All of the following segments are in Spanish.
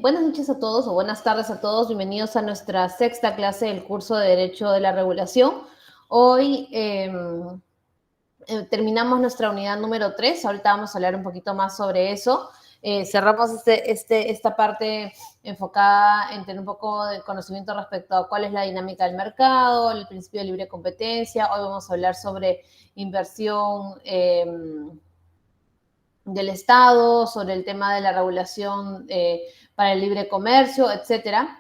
Buenas noches a todos o buenas tardes a todos. Bienvenidos a nuestra sexta clase del curso de Derecho de la Regulación. Hoy terminamos nuestra unidad número 3. Ahorita vamos a hablar un poquito más sobre eso. Cerramos esta parte enfocada en tener un poco de conocimiento respecto a cuál es la dinámica del mercado, el principio de libre competencia. Hoy vamos a hablar sobre inversión del Estado, sobre el tema de la regulación para el libre comercio, etcétera.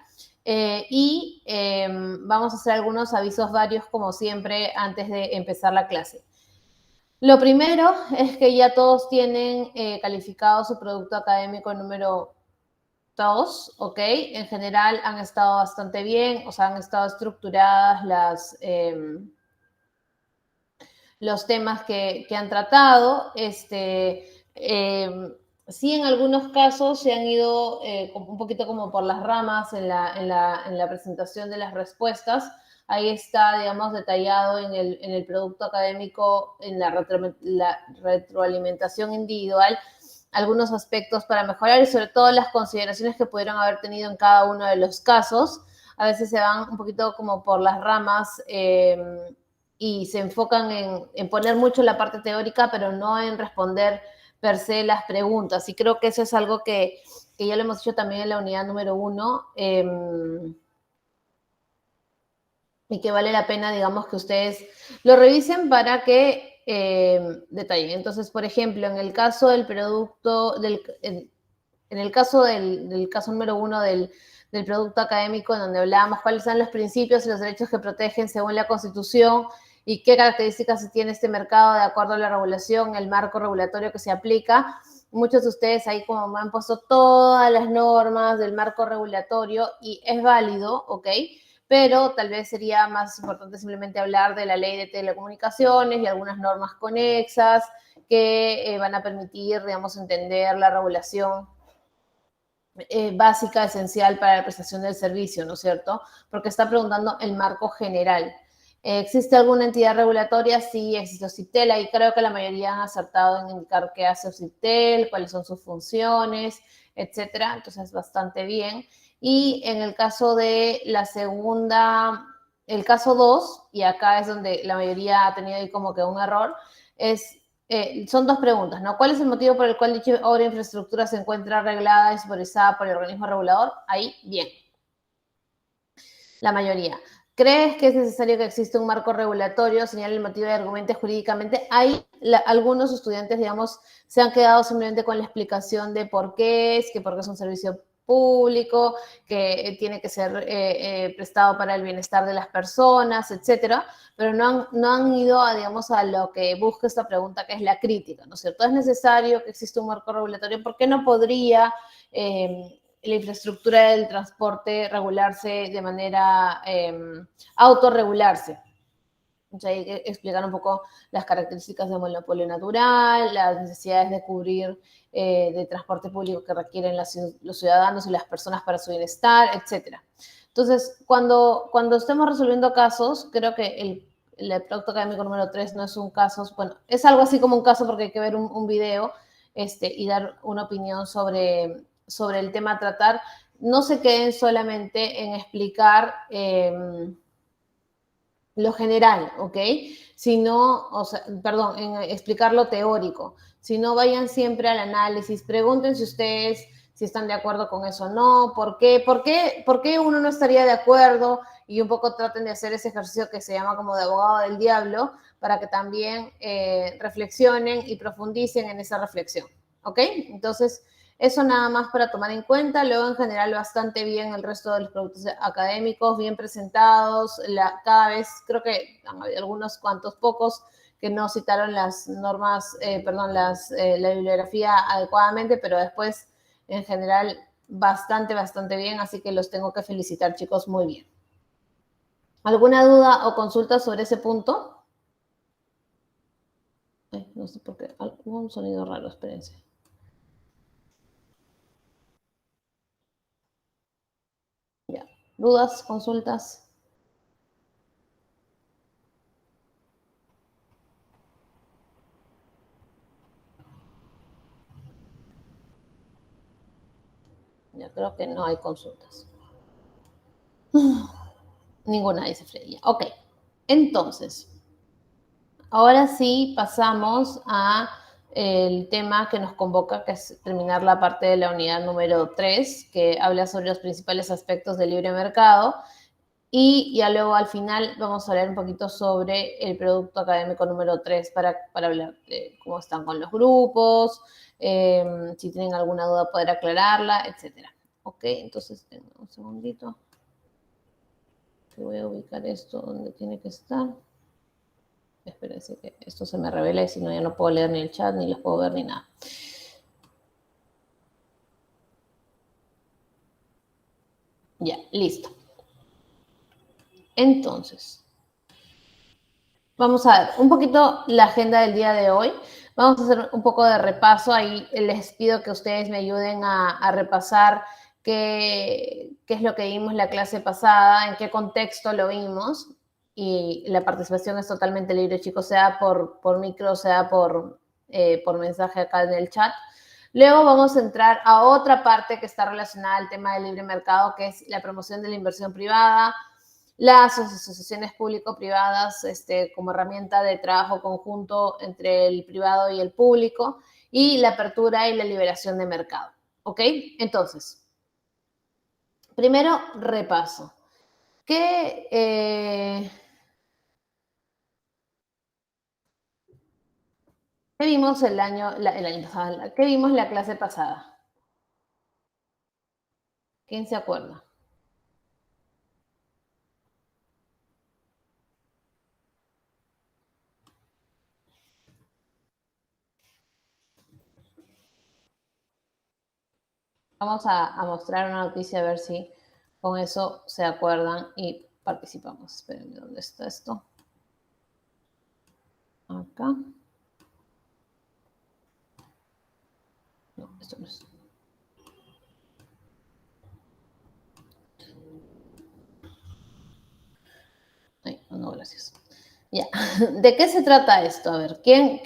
Vamos a hacer algunos avisos varios, como siempre, antes de empezar la clase. Lo primero es que ya todos tienen calificado su producto académico número 2, ¿ok? En general han estado bastante bien, o sea, han estado estructuradas los temas que han tratado. Sí, en algunos casos se han ido un poquito como por las ramas en la presentación de las respuestas. Ahí está, digamos, detallado en el producto académico, en la retroalimentación individual, algunos aspectos para mejorar y sobre todo las consideraciones que pudieron haber tenido en cada uno de los casos. A veces se van un poquito como por las ramas y se enfocan en poner mucho la parte teórica, pero no en responder per se las preguntas. Y creo que eso es algo que ya lo hemos hecho también en la unidad número 1, y que vale la pena, digamos, que ustedes lo revisen para que detallen. Entonces, por ejemplo, en el caso del producto, en el caso del caso número 1 del producto académico, en donde hablábamos cuáles son los principios y los derechos que protegen según la Constitución y qué características tiene este mercado de acuerdo a la regulación, el marco regulatorio que se aplica. Muchos de ustedes ahí como me han puesto todas las normas del marco regulatorio y es válido, ¿ok? Pero tal vez sería más importante simplemente hablar de la ley de telecomunicaciones y algunas normas conexas que van a permitir, digamos, entender la regulación básica, esencial para la prestación del servicio, ¿no es cierto? Porque está preguntando el marco general. ¿Existe alguna entidad regulatoria? Sí, existe OCIPTEL. Ahí creo que la mayoría han acertado en indicar qué hace OCIPTEL, cuáles son sus funciones, etcétera. Entonces, bastante bien. Y en el caso de la segunda, el caso 2, y acá es donde la mayoría ha tenido ahí como que un error, son dos preguntas, ¿no? ¿Cuál es el motivo por el cual dicha obra de infraestructura se encuentra arreglada y supervisada por el organismo regulador? Ahí, bien, la mayoría. ¿Crees que es necesario que exista un marco regulatorio? Señala el motivo y argumente jurídicamente. Ahí algunos estudiantes, digamos, se han quedado simplemente con la explicación de por qué es, que porque es un servicio público, que tiene que ser prestado para el bienestar de las personas, etcétera, pero no han ido a, digamos, a lo que busca esta pregunta, que es la crítica, ¿no es cierto? ¿Es necesario que exista un marco regulatorio? ¿Por qué no podría la infraestructura del transporte regularse de manera autorregularse? Entonces hay que explicar un poco las características del monopolio natural, las necesidades de cubrir de transporte público que requieren los ciudadanos y las personas para su bienestar, etc. Entonces, cuando estemos resolviendo casos, creo que el producto académico número 3 no es un caso, bueno, es algo así como un caso porque hay que ver un video y dar una opinión sobre el tema a tratar. No se queden solamente en explicar lo general, ¿ok? Sino, o sea, perdón, en explicar lo teórico. Si no, vayan siempre al análisis, pregúntense ustedes si están de acuerdo con eso o no, por qué uno no estaría de acuerdo, y un poco traten de hacer ese ejercicio que se llama como de abogado del diablo, para que también reflexionen y profundicen en esa reflexión, ¿ok? Entonces, eso nada más para tomar en cuenta. Luego, en general, bastante bien el resto de los productos académicos, bien presentados. Cada vez, creo que han habido algunos cuantos pocos que no citaron las normas, la bibliografía adecuadamente, pero después, en general, bastante bien. Así que los tengo que felicitar, chicos, muy bien. ¿Alguna duda o consulta sobre ese punto? No sé por qué. Hubo un sonido raro, espérense. Ya. ¿Dudas, consultas? Yo creo que no hay consultas. Ninguna, dice Freddy. Ok, entonces, ahora sí pasamos a el tema que nos convoca, que es terminar la parte de la unidad número 3, que habla sobre los principales aspectos del libre mercado. Y ya luego al final vamos a hablar un poquito sobre el producto académico número 3 para hablar de cómo están con los grupos, si tienen alguna duda poder aclararla, etc. Ok, entonces un segundito. Voy a ubicar esto donde tiene que estar. Espérense que esto se me revela y si no ya no puedo leer ni el chat, ni los puedo ver, ni nada. Ya, listo. Entonces, vamos a ver un poquito la agenda del día de hoy. Vamos a hacer un poco de repaso. Ahí les pido que ustedes me ayuden a repasar qué es lo que vimos la clase pasada, en qué contexto lo vimos. Y la participación es totalmente libre, chicos, sea por micro, sea por mensaje acá en el chat. Luego vamos a entrar a otra parte que está relacionada al tema del libre mercado, que es la promoción de la inversión privada, las asociaciones público-privadas como herramienta de trabajo conjunto entre el privado y el público, y la apertura y la liberación de mercado. ¿Ok? Entonces, primero repaso. ¿Qué vimos el año pasado? ¿Qué vimos la clase pasada? ¿Quién se acuerda? Vamos a mostrar una noticia a ver si con eso se acuerdan y participamos. Espérenme, ¿dónde está esto? Acá. No, esto no es. Ay, no, gracias. Ya. ¿De qué se trata esto? A ver, ¿qué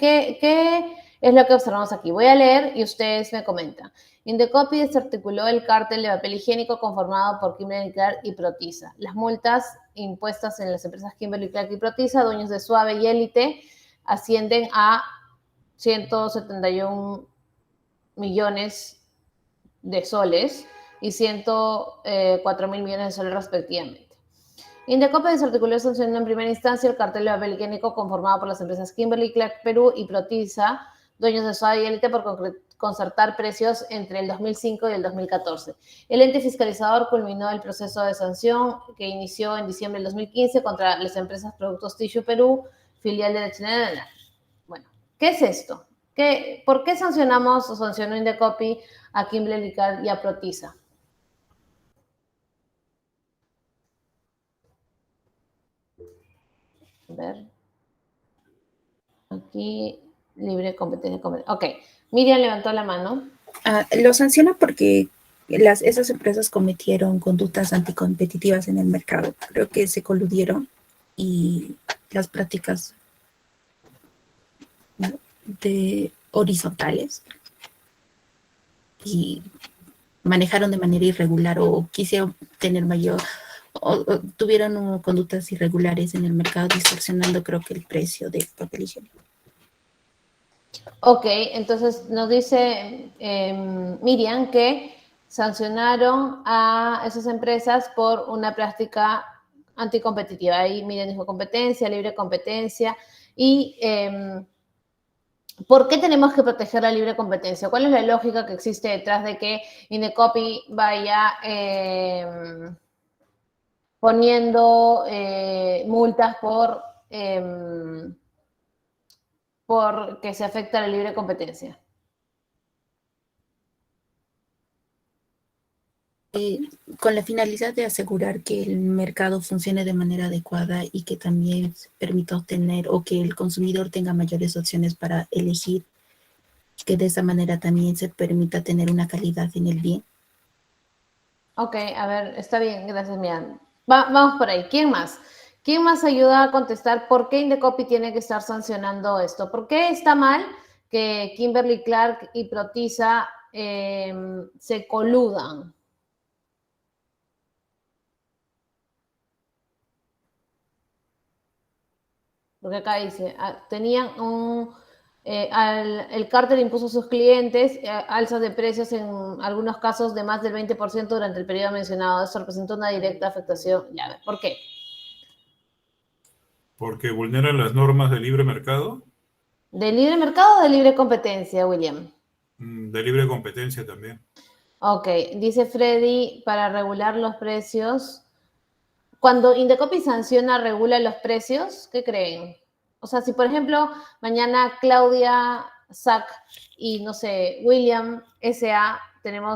es lo que observamos aquí? Voy a leer y ustedes me comentan. Indecopi desarticuló el cártel de papel higiénico conformado por Kimberly-Clark y Protisa. Las multas impuestas en las empresas Kimberly-Clark y Protisa, dueños de Suave y Élite, ascienden a 171 millones de soles y 104 mil millones de soles respectivamente. Indecopi desarticuló sancionando en primera instancia el cartel de papel higiénico conformado por las empresas Kimberly-Clark Perú y Protisa, dueños de Suave y Élite, por concertar precios entre el 2005 y el 2014. El ente fiscalizador culminó el proceso de sanción que inició en diciembre del 2015 contra las empresas Productos Tissue Perú, filial de la Chilena. Bueno, ¿qué es esto? ¿Por qué sancionamos o sancionó Indecopi a Kimberly-Clark y a Protisa? A ver. Aquí, libre competencia. Ok, Miriam levantó la mano. Lo sanciona porque esas empresas cometieron conductas anticompetitivas en el mercado. Creo que se coludieron y las prácticas horizontales y manejaron de manera irregular o quisieron tener o tuvieron conductas irregulares en el mercado, distorsionando creo que el precio del papel higiénico. Ok, entonces nos dice Miriam que sancionaron a esas empresas por una práctica anticompetitiva. Ahí Miriam dijo competencia, libre competencia. Y ¿por qué tenemos que proteger la libre competencia? ¿Cuál es la lógica que existe detrás de que Indecopi vaya poniendo multas por que se afecta la libre competencia? Con la finalidad de asegurar que el mercado funcione de manera adecuada y que también permita obtener o que el consumidor tenga mayores opciones para elegir, que de esa manera también se permita tener una calidad en el bien. Ok, a ver, está bien, gracias, Miriam. Vamos por ahí. ¿Quién más? ¿Quién más ayuda a contestar por qué Indecopi tiene que estar sancionando esto? ¿Por qué está mal que Kimberly-Clark y Protisa se coludan? Porque acá dice, tenían el cártel impuso a sus clientes alzas de precios en algunos casos de más del 20% durante el periodo mencionado. Eso representa una directa afectación. Ya, ¿por qué? Porque vulneran las normas del libre mercado. ¿De libre mercado o de libre competencia, William? De libre competencia también. Ok, dice Freddy, para regular los precios. Cuando Indecopi sanciona, regula los precios, ¿qué creen? O sea, si por ejemplo mañana Claudia, Zach y no sé, William S.A.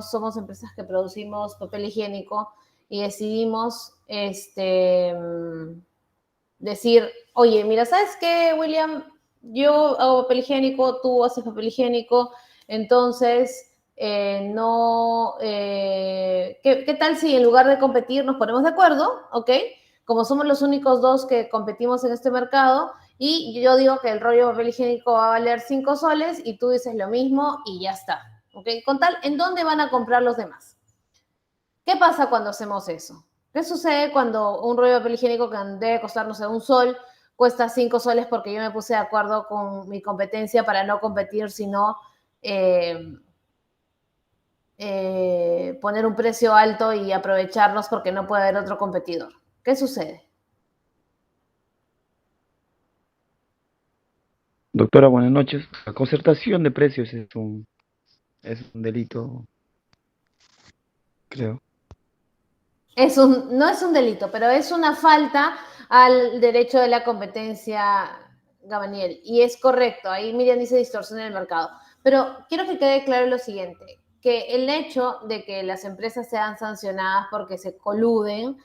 somos empresas que producimos papel higiénico y decidimos decir, oye, mira, ¿sabes qué, William? Yo hago papel higiénico, tú haces papel higiénico, entonces ¿qué tal si en lugar de competir nos ponemos de acuerdo, ¿ok? Como somos los únicos dos que competimos en este mercado, y yo digo que el rollo de papel higiénico va a valer 5 soles y tú dices lo mismo y ya está, ¿ok? Con tal, ¿en dónde van a comprar los demás? ¿Qué pasa cuando hacemos eso? ¿Qué sucede cuando un rollo de papel higiénico que debe costar, no sé, 1 sol, cuesta 5 soles porque yo me puse de acuerdo con mi competencia para no competir, sino poner un precio alto y aprovecharnos porque no puede haber otro competidor? ¿Qué sucede? Doctora, buenas noches. La concertación de precios es un delito, creo. No es un delito, pero es una falta al derecho de la competencia, Gabaniel. Y es correcto, ahí Miriam dice distorsión en el mercado. Pero quiero que quede claro lo siguiente, que el hecho de que las empresas sean sancionadas porque se coluden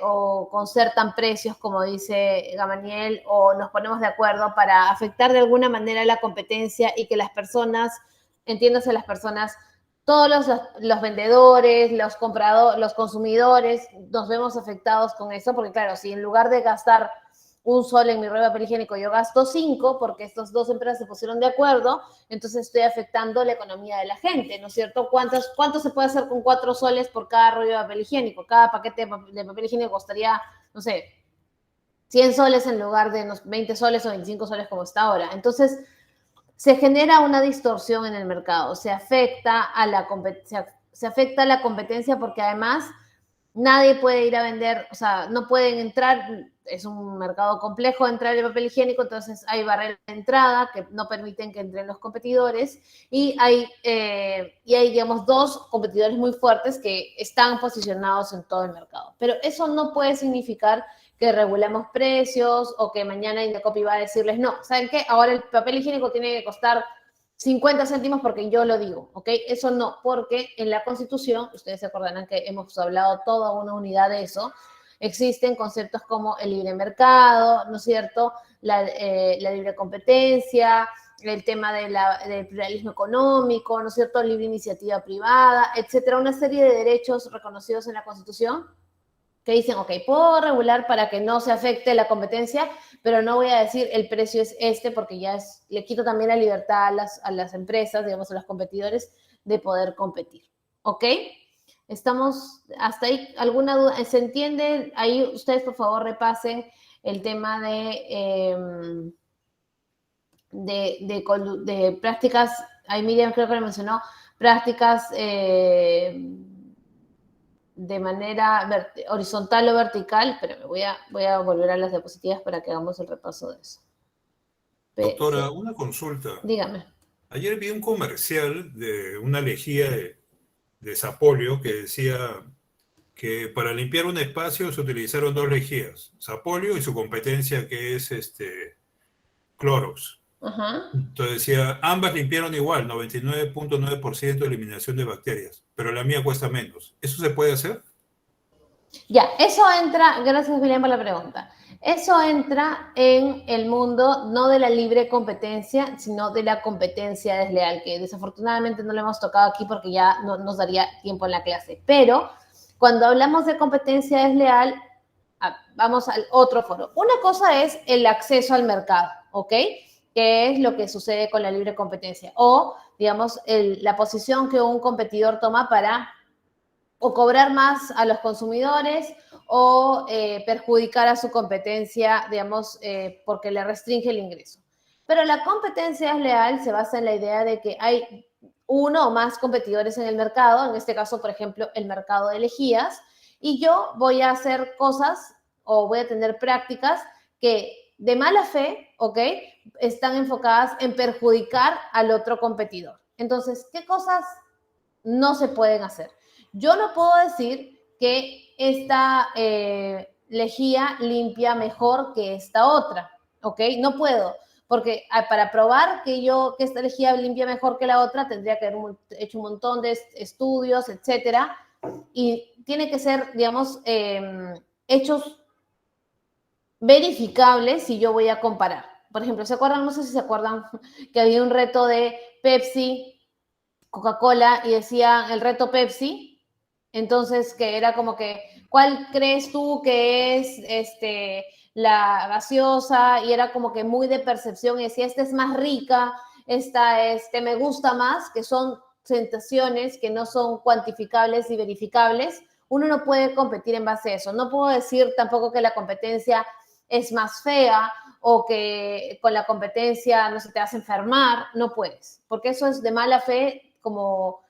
o concertan precios, como dice Gabaniel, o nos ponemos de acuerdo para afectar de alguna manera la competencia y que las personas, entiéndase las personas, todos los vendedores, los compradores, los consumidores, nos vemos afectados con eso, porque claro, si en lugar de gastar 1 sol en mi rollo de papel higiénico, yo gasto 5 porque estas dos empresas se pusieron de acuerdo, entonces estoy afectando la economía de la gente, ¿no es cierto? ¿Cuánto se puede hacer con 4 soles por cada rollo de papel higiénico? Cada paquete de papel higiénico costaría, no sé, 100 soles en lugar de 20 soles o 25 soles como está ahora. Entonces, se genera una distorsión en el mercado, se afecta a la competencia porque además nadie puede ir a vender, o sea, no pueden entrar, es un mercado complejo entrar el papel higiénico, entonces hay barreras de entrada que no permiten que entren los competidores y hay, digamos, 2 competidores muy fuertes que están posicionados en todo el mercado. Pero eso no puede significar que regulemos precios o que mañana Indecopi va a decirles, no, ¿saben qué? Ahora el papel higiénico tiene que costar 50 céntimos porque yo lo digo, ¿ok? Eso no, porque en la Constitución, ustedes se acordarán que hemos hablado toda una unidad de eso, existen conceptos como el libre mercado, ¿no es cierto? La libre competencia, el tema del pluralismo económico, ¿no es cierto? Libre iniciativa privada, etcétera, una serie de derechos reconocidos en la Constitución que dicen, ok, puedo regular para que no se afecte la competencia, pero no voy a decir el precio es este porque ya le quito también la libertad a las empresas, digamos, a los competidores de poder competir. ¿Ok? ¿Estamos hasta ahí? ¿Alguna duda? ¿Se entiende? Ahí ustedes, por favor, repasen el tema de prácticas, ahí Miriam creo que lo mencionó, prácticas de manera horizontal o vertical, pero voy a volver a las diapositivas para que hagamos el repaso de eso. Doctora, una consulta. Dígame. Ayer vi un comercial de una lejía de Sapolio que decía que para limpiar un espacio se utilizaron 2 lejías, Sapolio y su competencia que es Clorox. Ajá. Entonces decía, ambas limpiaron igual, 99.9% de eliminación de bacterias, pero la mía cuesta menos. ¿Eso se puede hacer? Ya, eso entra, gracias William por la pregunta, eso entra en el mundo no de la libre competencia, sino de la competencia desleal, que desafortunadamente no lo hemos tocado aquí porque ya no nos daría tiempo en la clase. Pero cuando hablamos de competencia desleal, vamos al otro foro. Una cosa es el acceso al mercado, ¿ok? Que es lo que sucede con la libre competencia. O, digamos, la posición que un competidor toma para o cobrar más a los consumidores o perjudicar a su competencia, digamos, porque le restringe el ingreso. Pero la competencia desleal se basa en la idea de que hay uno o más competidores en el mercado, en este caso, por ejemplo, el mercado de lejías, y yo voy a hacer cosas o voy a tener prácticas que de mala fe, ¿ok?, están enfocadas en perjudicar al otro competidor. Entonces, ¿qué cosas no se pueden hacer? Yo no puedo decir que esta lejía limpia mejor que esta otra, ¿ok? No puedo, porque para probar que esta lejía limpia mejor que la otra, tendría que haber hecho un montón de estudios, etcétera, y tiene que ser, digamos, hechos verificables si yo voy a comparar. Por ejemplo, ¿se acuerdan? No sé si se acuerdan que había un reto de Pepsi, Coca-Cola, y decía el reto Pepsi. Entonces, que era como que, ¿cuál crees tú que es la gaseosa? Y era como que muy de percepción, y decía, esta es más rica, esta me gusta más, que son sensaciones que no son cuantificables y verificables. Uno no puede competir en base a eso. No puedo decir tampoco que la competencia es más fea o que con la competencia no se te hace enfermar. No puedes, porque eso es de mala fe, como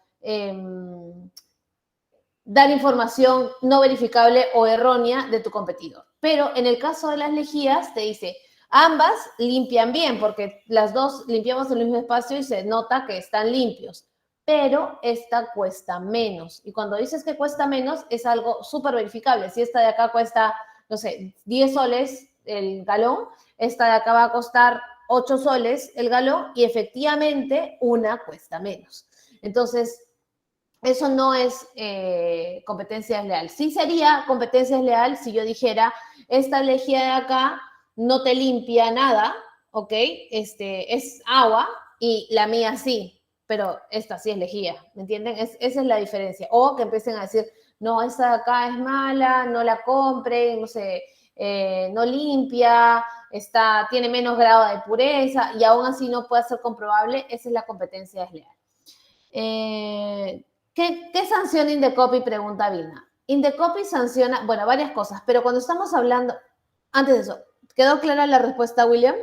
dar información no verificable o errónea de tu competidor. Pero en el caso de las lejías te dice, ambas limpian bien, porque las dos limpiamos el mismo espacio y se nota que están limpios, pero esta cuesta menos. Y cuando dices que cuesta menos, es algo súper verificable. Si esta de acá cuesta, no sé, 10 soles el galón, esta de acá va a costar 8 soles el galón, y efectivamente una cuesta menos. Entonces, eso no es competencia desleal. Sí sería competencia desleal si yo dijera, esta lejía de acá no te limpia nada, ¿ok? Es agua, y la mía sí, pero esta sí es lejía, ¿me entienden? Esa es la diferencia. O que empiecen a decir, no, esta de acá es mala, no la compren, no sé, no limpia, tiene menos grado de pureza, y aún así no puede ser comprobable. Esa es la competencia desleal. ¿Qué sanciona Indecopy? Pregunta Vilna. Indecopy sanciona, bueno, varias cosas, pero cuando estamos hablando, antes de eso, ¿quedó clara la respuesta, William?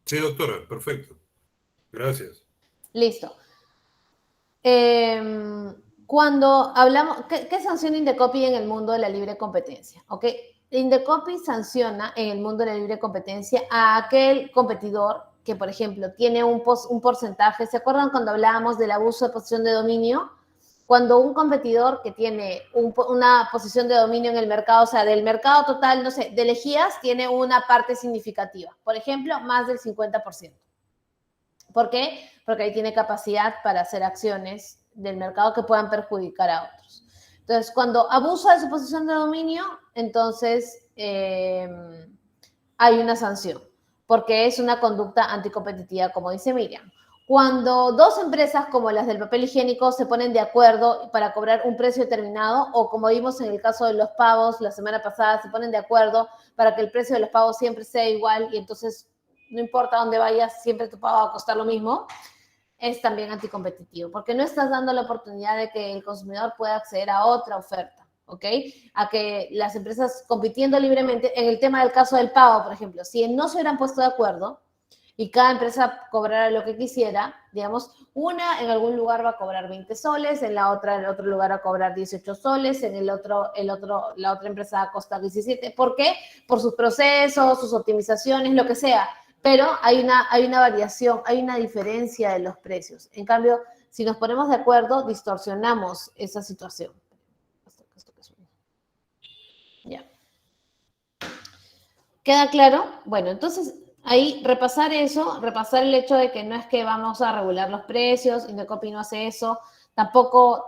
Sí, doctora, perfecto. Gracias. Listo. Cuando hablamos, ¿qué sanciona Indecopy en el mundo de la libre competencia? ¿Ok? Indecopy sanciona en el mundo de la libre competencia a aquel competidor que, por ejemplo, tiene un porcentaje. ¿Se acuerdan cuando hablábamos del abuso de posición de dominio? Cuando un competidor que tiene una posición de dominio en el mercado, o sea, del mercado total, no sé, de lejías, tiene una parte significativa. Por ejemplo, más del 50%. ¿Por qué? Porque ahí tiene capacidad para hacer acciones del mercado que puedan perjudicar a otros. Entonces, cuando abusa de su posición de dominio, entonces hay una sanción, porque es una conducta anticompetitiva, como dice Miriam. Cuando dos empresas como las del papel higiénico se ponen de acuerdo para cobrar un precio determinado, o como vimos en el caso de los pavos la semana pasada, se ponen de acuerdo para que el precio de los pavos siempre sea igual, y entonces no importa dónde vayas, siempre tu pavo va a costar lo mismo, es también anticompetitivo, porque no estás dando la oportunidad de que el consumidor pueda acceder a otra oferta, ¿ok? A que las empresas compitiendo libremente, en el tema del caso del pavo, por ejemplo, si no se hubieran puesto de acuerdo y cada empresa cobrara lo que quisiera, digamos, una en algún lugar va a cobrar 20 soles, en la otra, en el otro lugar va a cobrar 18 soles, en la otra empresa va a costar 17. ¿Por qué? Por sus procesos, sus optimizaciones, lo que sea. Pero hay una variación, hay una diferencia de los precios. En cambio, si nos ponemos de acuerdo, distorsionamos esa situación. Ya. ¿Queda claro? Bueno, entonces ahí repasar eso, repasar el hecho de que no es que vamos a regular los precios, Indecopy no hace eso, tampoco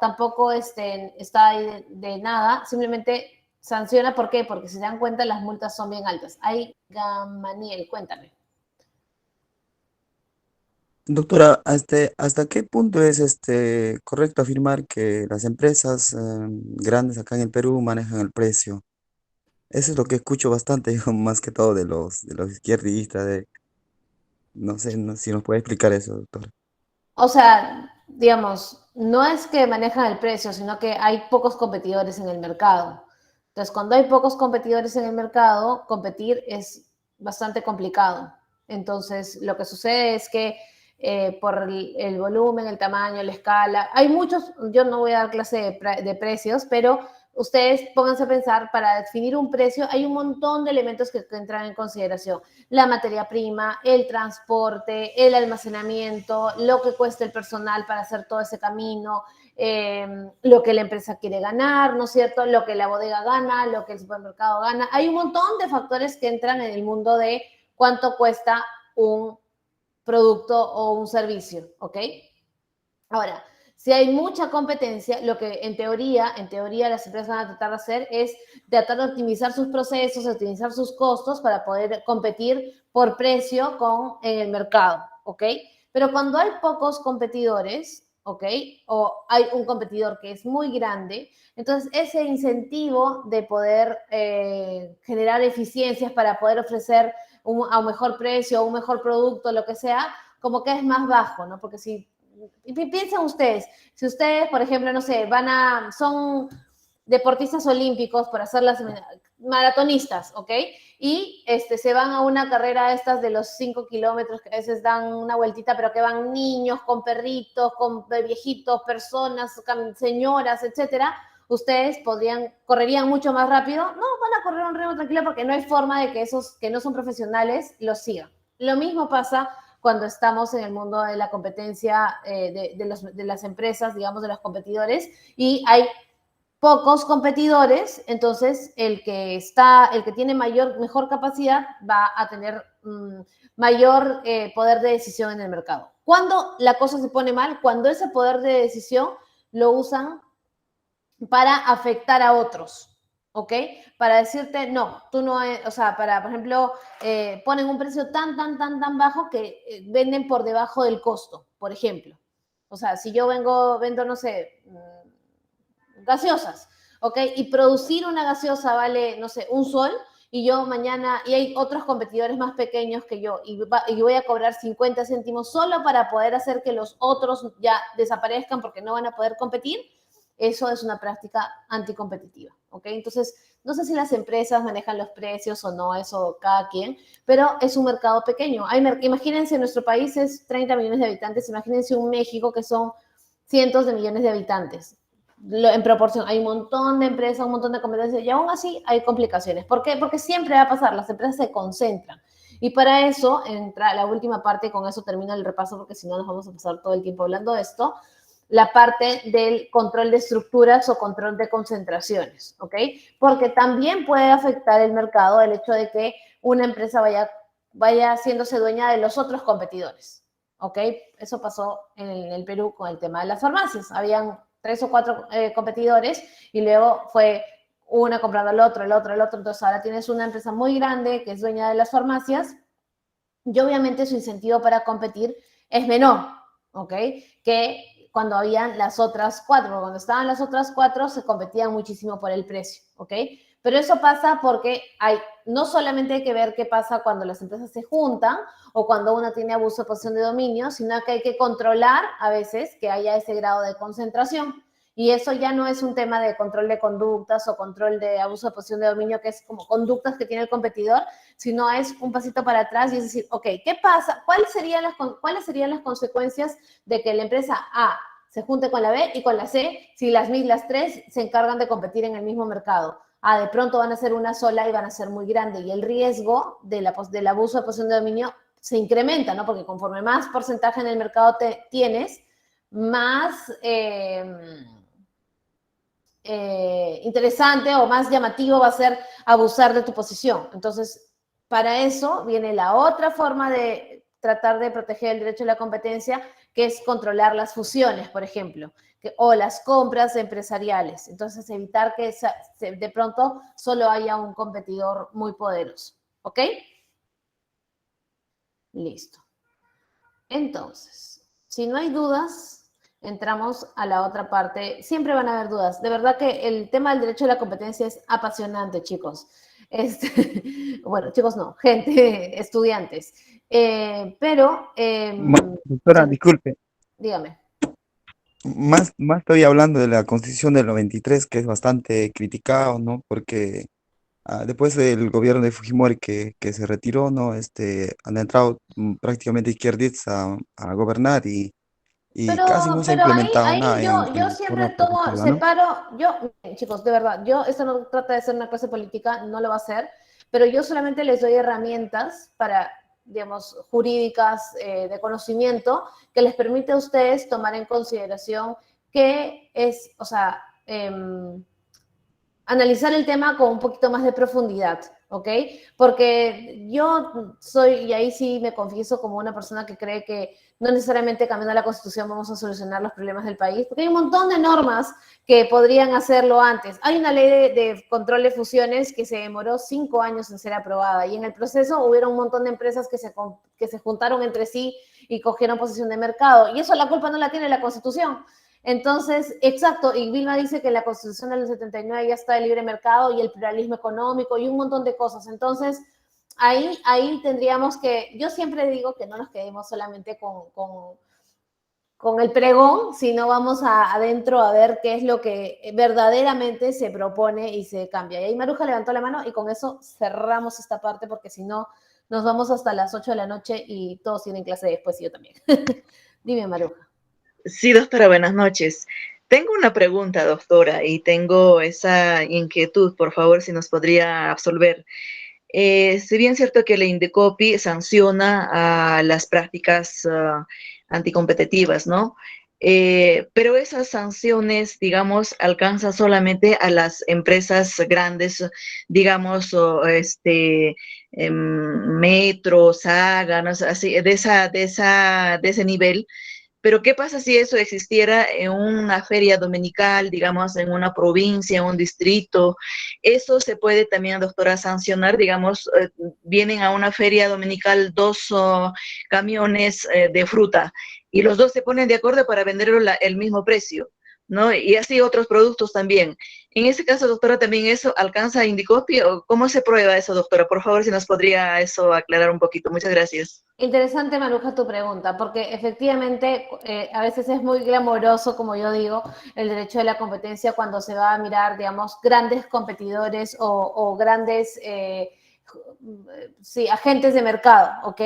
está ahí de nada, simplemente sanciona. ¿Por qué? Porque si se dan cuenta, las multas son bien altas. Ahí, Gamaniel, cuéntame. Doctora, ¿hasta qué punto es correcto afirmar que las empresas grandes acá en el Perú manejan el precio? Eso es lo que escucho bastante, yo, más que todo de los izquierdistas, no sé si nos puede explicar eso, doctora. O sea, digamos, no es que manejan el precio, sino que hay pocos competidores en el mercado. Entonces, cuando hay pocos competidores en el mercado, competir es bastante complicado. Entonces, lo que sucede es que por el volumen, el tamaño, la escala, hay muchos, yo no voy a dar clase de precios, pero ustedes pónganse a pensar, para definir un precio hay un montón de elementos que entran en consideración. La materia prima, el transporte, el almacenamiento, lo que cuesta el personal para hacer todo ese camino, lo que la empresa quiere ganar, ¿no es cierto? Lo que la bodega gana, lo que el supermercado gana. Hay un montón de factores que entran en el mundo de cuánto cuesta un producto o un servicio, ¿ok? Ahora, si hay mucha competencia, lo que en teoría las empresas van a tratar de hacer es tratar de optimizar sus procesos, optimizar sus costos para poder competir por precio con el mercado, ¿ok? Pero cuando hay pocos competidores, ¿ok? O hay un competidor que es muy grande, entonces ese incentivo de poder generar eficiencias para poder ofrecer a un mejor precio, un mejor producto, lo que sea, como que es más bajo, ¿no? Porque si piensen ustedes, si ustedes, por ejemplo, no sé, son deportistas olímpicos por hacer las maratonistas, ¿ok? Y se van a una carrera estas de los 5 kilómetros, que a veces dan una vueltita, pero que van niños, con perritos, con viejitos, personas, señoras, etcétera. Ustedes correrían mucho más rápido. No, van a correr un ritmo tranquilo porque no hay forma de que esos que no son profesionales los sigan. Lo mismo pasa cuando estamos en el mundo de la competencia de las empresas, digamos, de los competidores, y hay pocos competidores, entonces el que tiene mejor capacidad va a tener mayor poder de decisión en el mercado. ¿Cuándo la cosa se pone mal? Cuando ese poder de decisión lo usan para afectar a otros, ¿ok? Para decirte, no, tú no, o sea, por ejemplo, ponen un precio tan bajo que venden por debajo del costo, por ejemplo. O sea, si yo vendo, no sé, gaseosas, ¿ok? Y producir una gaseosa vale, no sé, $1, y yo mañana, y hay otros competidores más pequeños que yo, y voy a cobrar 50 céntimos solo para poder hacer que los otros ya desaparezcan porque no van a poder competir. Eso es una práctica anticompetitiva, ¿ok? Entonces, no sé si las empresas manejan los precios o no, eso cada quien, pero es un mercado pequeño. Imagínense, nuestro país es 30 millones de habitantes, imagínense un México que son cientos de millones de habitantes. En proporción, hay un montón de empresas, un montón de competencias, y aún así hay complicaciones. ¿Por qué? Porque siempre va a pasar, las empresas se concentran. Y para eso entra la última parte, y con eso termina el repaso, porque si no nos vamos a pasar todo el tiempo hablando de esto, la parte del control de estructuras o control de concentraciones, ¿ok? Porque también puede afectar el mercado el hecho de que una empresa vaya haciéndose dueña de los otros competidores, ¿ok? Eso pasó en el Perú con el tema de las farmacias. Habían 3 o 4 competidores y luego fue una comprando al otro. Entonces ahora tienes una empresa muy grande que es dueña de las farmacias y obviamente su incentivo para competir es menor, ¿ok? Que cuando habían las otras 4, cuando estaban las otras 4 se competían muchísimo por el precio, ¿ok? Pero eso pasa porque no solamente hay que ver qué pasa cuando las empresas se juntan o cuando uno tiene abuso de posición de dominio, sino que hay que controlar a veces que haya ese grado de concentración. Y eso ya no es un tema de control de conductas o control de abuso de posición de dominio, que es como conductas que tiene el competidor, sino es un pasito para atrás y es decir, ok, ¿qué pasa? ¿Cuáles serían las consecuencias de que la empresa A se junte con la B y con la C si las tres se encargan de competir en el mismo mercado? De pronto van a ser una sola y van a ser muy grande, y el riesgo del abuso de posición de dominio se incrementa, ¿no? Porque conforme más porcentaje en el mercado tienes, más interesante o más llamativo va a ser abusar de tu posición. Entonces, para eso viene la otra forma de tratar de proteger el derecho a la competencia, que es controlar las fusiones, por ejemplo, o las compras empresariales. Entonces, evitar que de pronto solo haya un competidor muy poderoso. ¿Ok? Listo. Entonces, si no hay dudas, entramos a la otra parte. Siempre van a haber dudas. De verdad que el tema del derecho a la competencia es apasionante, chicos. Bueno, chicos no, gente, estudiantes. Pero... Doctora, sí, disculpe. dígame. Más estoy hablando de la Constitución del 93, que es bastante criticado, ¿no? Porque después del gobierno de Fujimori que se retiró, ¿no? Han entrado prácticamente izquierdistas a gobernar y casi no se ha Pero implementado ahí nada yo en forma siempre tomo, positiva, ¿no? separo, miren, chicos, de verdad, esto no trata de ser una clase política, no lo va a ser, pero yo solamente les doy herramientas para, digamos, jurídicas, de conocimiento, que les permite a ustedes tomar en consideración qué es, o sea, analizar el tema con un poquito más de profundidad, ¿ok? Porque yo soy, y ahí sí me confieso como una persona que cree que no necesariamente cambiando la Constitución vamos a solucionar los problemas del país, porque hay un montón de normas que podrían hacerlo antes. Hay una ley de control de fusiones que se demoró 5 años en ser aprobada y en el proceso hubieron un montón de empresas que se juntaron entre sí y cogieron posesión de mercado. Y eso la culpa no la tiene la Constitución. Entonces, exacto, y Vilma dice que la Constitución del 79 ya está el libre mercado y el pluralismo económico y un montón de cosas. Entonces, ahí tendríamos que, yo siempre digo que no nos quedemos solamente con el pregón, sino vamos adentro a ver qué es lo que verdaderamente se propone y se cambia. Y ahí Maruja levantó la mano y con eso cerramos esta parte porque si no, nos vamos hasta las 8 de la noche y todos tienen clase después y yo también. Dime, Maruja. Sí, doctora, buenas noches. Tengo una pregunta, doctora, y tengo esa inquietud, por favor, si nos podría absolver. Si bien es cierto que la Indecopi sanciona a las prácticas anticompetitivas, ¿no? Pero esas sanciones, digamos, alcanzan solamente a las empresas grandes, digamos, Metro, Saga, no sé, así, de ese nivel. Pero ¿qué pasa si eso existiera en una feria dominical, digamos, en una provincia, en un distrito? Eso se puede también, doctora, sancionar, digamos, vienen a una feria dominical dos camiones de fruta y los dos se ponen de acuerdo para venderlo el mismo precio, ¿no? Y así otros productos también. En ese caso, doctora, ¿también eso alcanza Indicopio? ¿O cómo se prueba eso, doctora? Por favor, si nos podría eso aclarar un poquito. Muchas gracias. Interesante, Maruja, tu pregunta, porque efectivamente a veces es muy glamoroso, como yo digo, el derecho de la competencia cuando se va a mirar, digamos, grandes competidores o grandes, sí, agentes de mercado, ¿ok?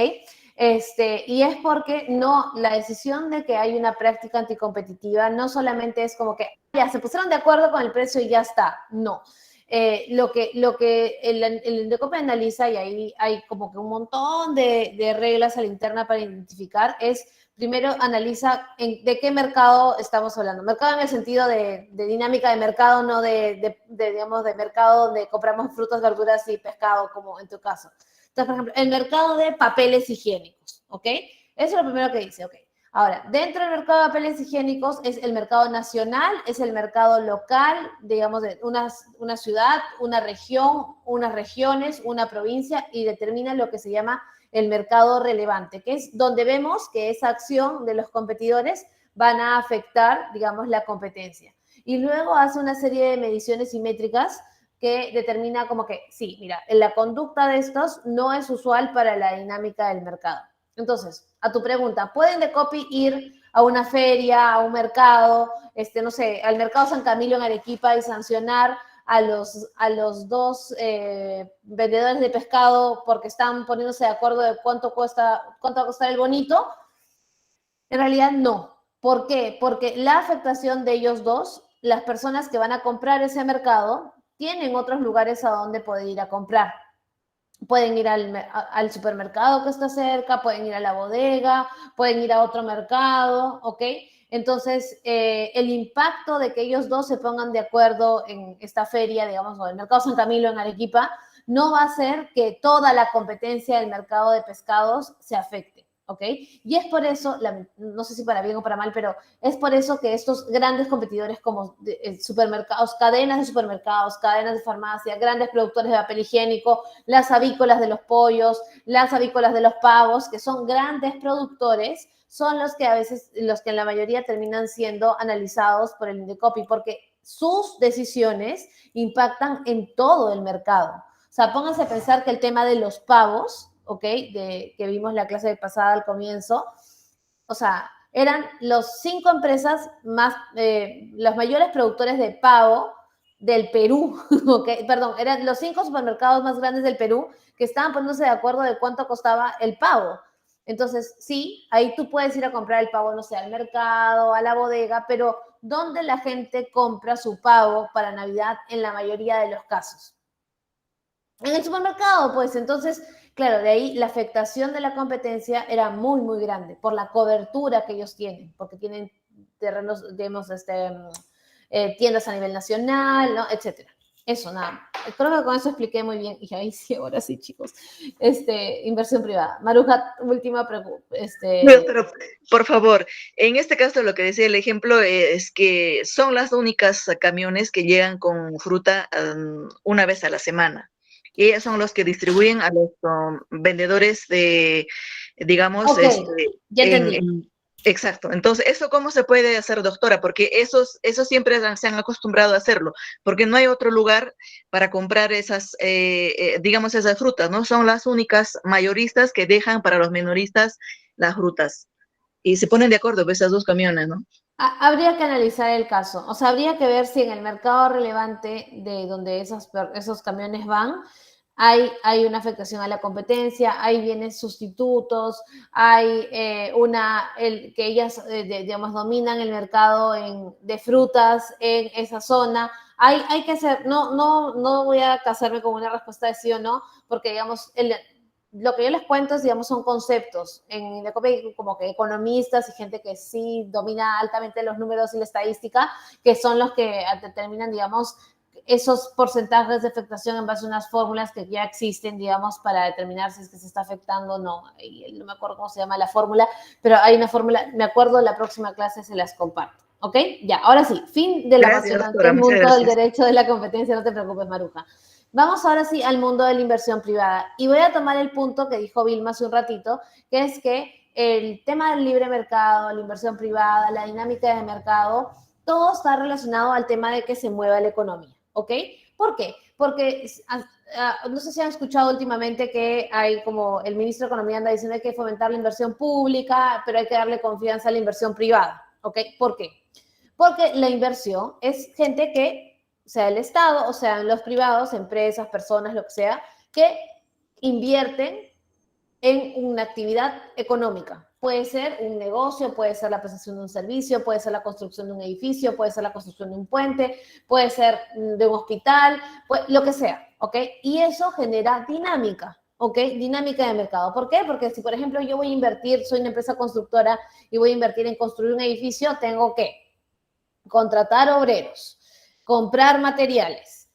Y es porque no, la decisión de que hay una práctica anticompetitiva no solamente es como que ya se pusieron de acuerdo con el precio y ya está, no. Lo que el Indecopi analiza, y ahí hay como que un montón de reglas a la interna para identificar, es primero analiza de qué mercado estamos hablando. Mercado en el sentido de dinámica de mercado, no digamos, de mercado donde compramos frutas, verduras y pescado, como en tu caso. Entonces, por ejemplo, el mercado de papeles higiénicos, ¿ok? Eso es lo primero que dice, ¿ok? Ahora, dentro del mercado de papeles higiénicos es el mercado nacional, es el mercado local, digamos, de una ciudad, una región, unas regiones, una provincia, y determina lo que se llama el mercado relevante, que es donde vemos que esa acción de los competidores van a afectar, digamos, la competencia. Y luego hace una serie de mediciones simétricas que determina como que, sí, mira, la conducta de estos no es usual para la dinámica del mercado. Entonces, a tu pregunta, ¿pueden Indecopi ir a una feria, a un mercado, no sé, al mercado San Camilo en Arequipa y sancionar a los dos vendedores de pescado porque están poniéndose de acuerdo de cuánto va a costar el bonito? En realidad no. ¿Por qué? Porque la afectación de ellos dos, las personas que van a comprar ese mercado, tienen otros lugares a donde poder ir a comprar. Pueden ir al supermercado que está cerca, pueden ir a la bodega, pueden ir a otro mercado, ¿ok? Entonces, el impacto de que ellos dos se pongan de acuerdo en esta feria, digamos, o el mercado San Camilo en Arequipa, no va a hacer que toda la competencia del mercado de pescados se afecte, ¿ok? Y es por eso, no sé si para bien o para mal, pero es por eso que estos grandes competidores como supermercados, cadenas de supermercados, cadenas de farmacia, grandes productores de papel higiénico, las avícolas de los pollos, las avícolas de los pavos, que son grandes productores, son los que a veces, los que en la mayoría terminan siendo analizados por el Indecopi, porque sus decisiones impactan en todo el mercado. O sea, pónganse a pensar que el tema de los pavos, ¿ok? Que vimos la clase pasada al comienzo, o sea, eran los 5 empresas más, los mayores productores de pavo del Perú, okay, perdón, eran los 5 supermercados más grandes del Perú que estaban poniéndose de acuerdo de cuánto costaba el pavo. Entonces, sí, ahí tú puedes ir a comprar el pavo, no sé, al mercado, a la bodega, pero ¿dónde la gente compra su pavo para Navidad en la mayoría de los casos? En el supermercado, pues. Entonces, claro, de ahí la afectación de la competencia era muy, muy grande por la cobertura que ellos tienen, porque tienen terrenos, digamos, tiendas a nivel nacional, ¿no? Etcétera. Eso, nada. Creo que con eso expliqué muy bien. Y ahí sí, ahora sí, chicos. Inversión privada. Maruja, última pregunta. Pero, por favor, en este caso lo que decía el ejemplo es que son las únicas camiones que llegan con fruta una vez a la semana. Y ellos son los que distribuyen a los vendedores de, digamos, Ok, ya entendí. exacto. Entonces, ¿eso cómo se puede hacer, doctora? Porque esos siempre se han acostumbrado a hacerlo, porque no hay otro lugar para comprar esas, digamos, esas frutas, ¿no? Son las únicas mayoristas que dejan para los minoristas las frutas. Y se ponen de acuerdo esas dos camiones, ¿no? Habría que analizar el caso. O sea, habría que ver si en el mercado relevante de donde esos camiones van, hay una afectación a la competencia, hay bienes sustitutos, hay que ellas, digamos, dominan el mercado de frutas en esa zona. Hay que hacer, no voy a casarme con una respuesta de sí o no, porque, digamos, lo que yo les cuento es, digamos, son conceptos. En la como que economistas y gente que sí domina altamente los números y la estadística, que son los que determinan, digamos, esos porcentajes de afectación en base a unas fórmulas que ya existen, digamos, para determinar si es que se está afectando o no. Y no me acuerdo cómo se llama la fórmula, pero hay una fórmula, me acuerdo, la próxima clase se las comparto. ¿Ok? Ya, ahora sí, fin del apasionante mundo del derecho de la competencia, no te preocupes, Maruja. Vamos ahora sí al mundo de la inversión privada. Y voy a tomar el punto que dijo Vilma hace un ratito, que es que el tema del libre mercado, la inversión privada, la dinámica de mercado, todo está relacionado al tema de que se mueva la economía, ¿ok? ¿Por qué? Porque no sé si han escuchado últimamente que hay como el ministro de Economía anda diciendo que hay que fomentar la inversión pública, pero hay que darle confianza a la inversión privada, ¿ok? ¿Por qué? Porque la inversión es gente que, sea el Estado o sean los privados, empresas, personas, lo que sea, que invierten en una actividad económica. Puede ser un negocio, puede ser la prestación de un servicio, puede ser la construcción de un edificio, puede ser la construcción de un puente, puede ser de un hospital, lo que sea, ¿ok? Y eso genera dinámica, ¿ok? Dinámica de mercado. ¿Por qué? Porque si, por ejemplo, yo voy a invertir, soy una empresa constructora y voy a invertir en construir un edificio, tengo que contratar obreros, comprar materiales.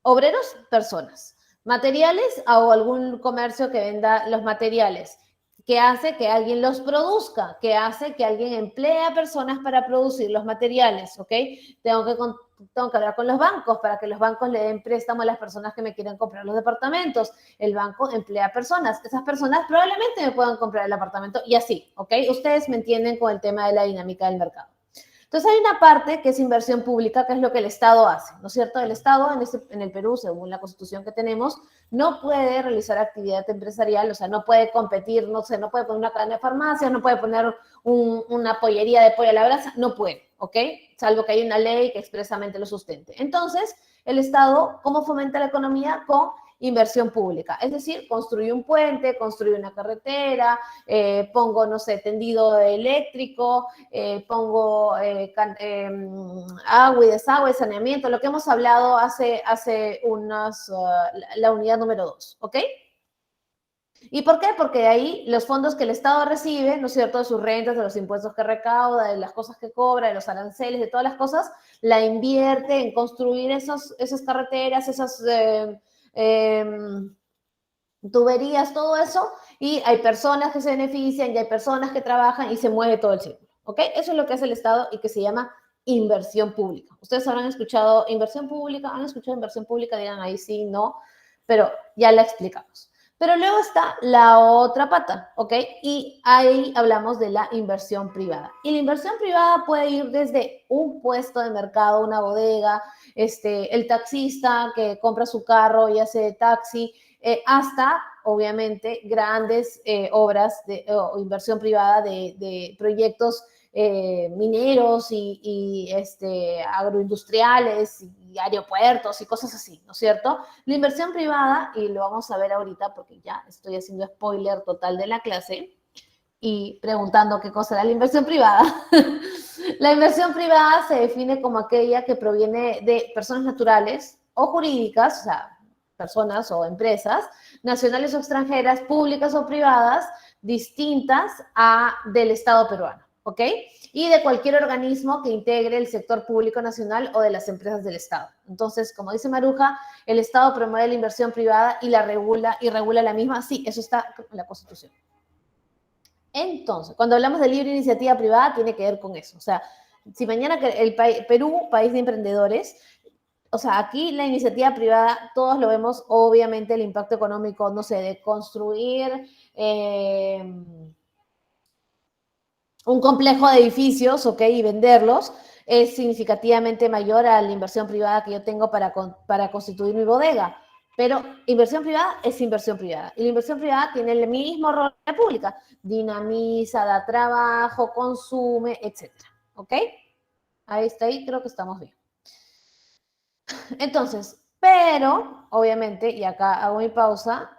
Obreros, personas. Materiales o algún comercio que venda los materiales, que hace que alguien los produzca, que hace que alguien emplee a personas para producir los materiales, ¿ok? Tengo que hablar con los bancos para que los bancos le den préstamo a las personas que me quieran comprar los departamentos. El banco emplea personas. Esas personas probablemente me puedan comprar el apartamento y así, ¿ok? Ustedes me entienden con el tema de la dinámica del mercado. Entonces hay una parte que es inversión pública, que es lo que el Estado hace, ¿no es cierto? El Estado en el Perú, según la Constitución que tenemos, no puede realizar actividad empresarial, o sea, no puede competir, no sé, no puede poner una cadena de farmacias, no puede poner una pollería de pollo a la brasa, no puede, ¿ok? Salvo que haya una ley que expresamente lo sustente. Entonces, el Estado, ¿cómo fomenta la economía? Con inversión pública, es decir, construir un puente, construir una carretera, pongo, no sé, tendido eléctrico, pongo agua y desagüe, saneamiento, lo que hemos hablado hace la unidad número 2, ¿ok? ¿Y por qué? Porque de ahí los fondos que el Estado recibe, ¿no es cierto?, de sus rentas, de los impuestos que recauda, de las cosas que cobra, de los aranceles, de todas las cosas, la invierte en construir esas carreteras, esas tuberías, todo eso, y hay personas que se benefician y hay personas que trabajan y se mueve todo el círculo, ¿ok? Eso es lo que hace el Estado y que se llama inversión pública. Ustedes habrán escuchado inversión pública, han escuchado inversión pública, digan ahí sí, no, pero ya la explicamos. Pero luego está la otra pata, ¿ok? Y ahí hablamos de la inversión privada. Y la inversión privada puede ir desde un puesto de mercado, una bodega, el taxista que compra su carro y hace taxi, hasta, obviamente, grandes obras o inversión privada de proyectos mineros y agroindustriales y aeropuertos y cosas así, ¿no es cierto? La inversión privada, y lo vamos a ver ahorita porque ya estoy haciendo spoiler total de la clase y preguntando qué cosa era la inversión privada. La inversión privada se define como aquella que proviene de personas naturales o jurídicas, o sea, personas o empresas, nacionales o extranjeras, públicas o privadas, distintas del Estado peruano, ¿ok? Y de cualquier organismo que integre el sector público nacional o de las empresas del Estado. Entonces, como dice Maruja, el Estado promueve la inversión privada y regula la misma. Sí, eso está en la Constitución. Entonces, cuando hablamos de libre iniciativa privada, tiene que ver con eso. O sea, si mañana el Perú, país de emprendedores, o sea, aquí la iniciativa privada, todos lo vemos, obviamente el impacto económico, no sé, de construir un complejo de edificios, ¿ok? Y venderlos, es significativamente mayor a la inversión privada que yo tengo para constituir mi bodega. Pero inversión privada es inversión privada. Y la inversión privada tiene el mismo rol que la pública. Dinamiza, da trabajo, consume, etc. ¿Ok? Ahí está, ahí creo que estamos bien. Entonces, pero, obviamente, y acá hago mi pausa,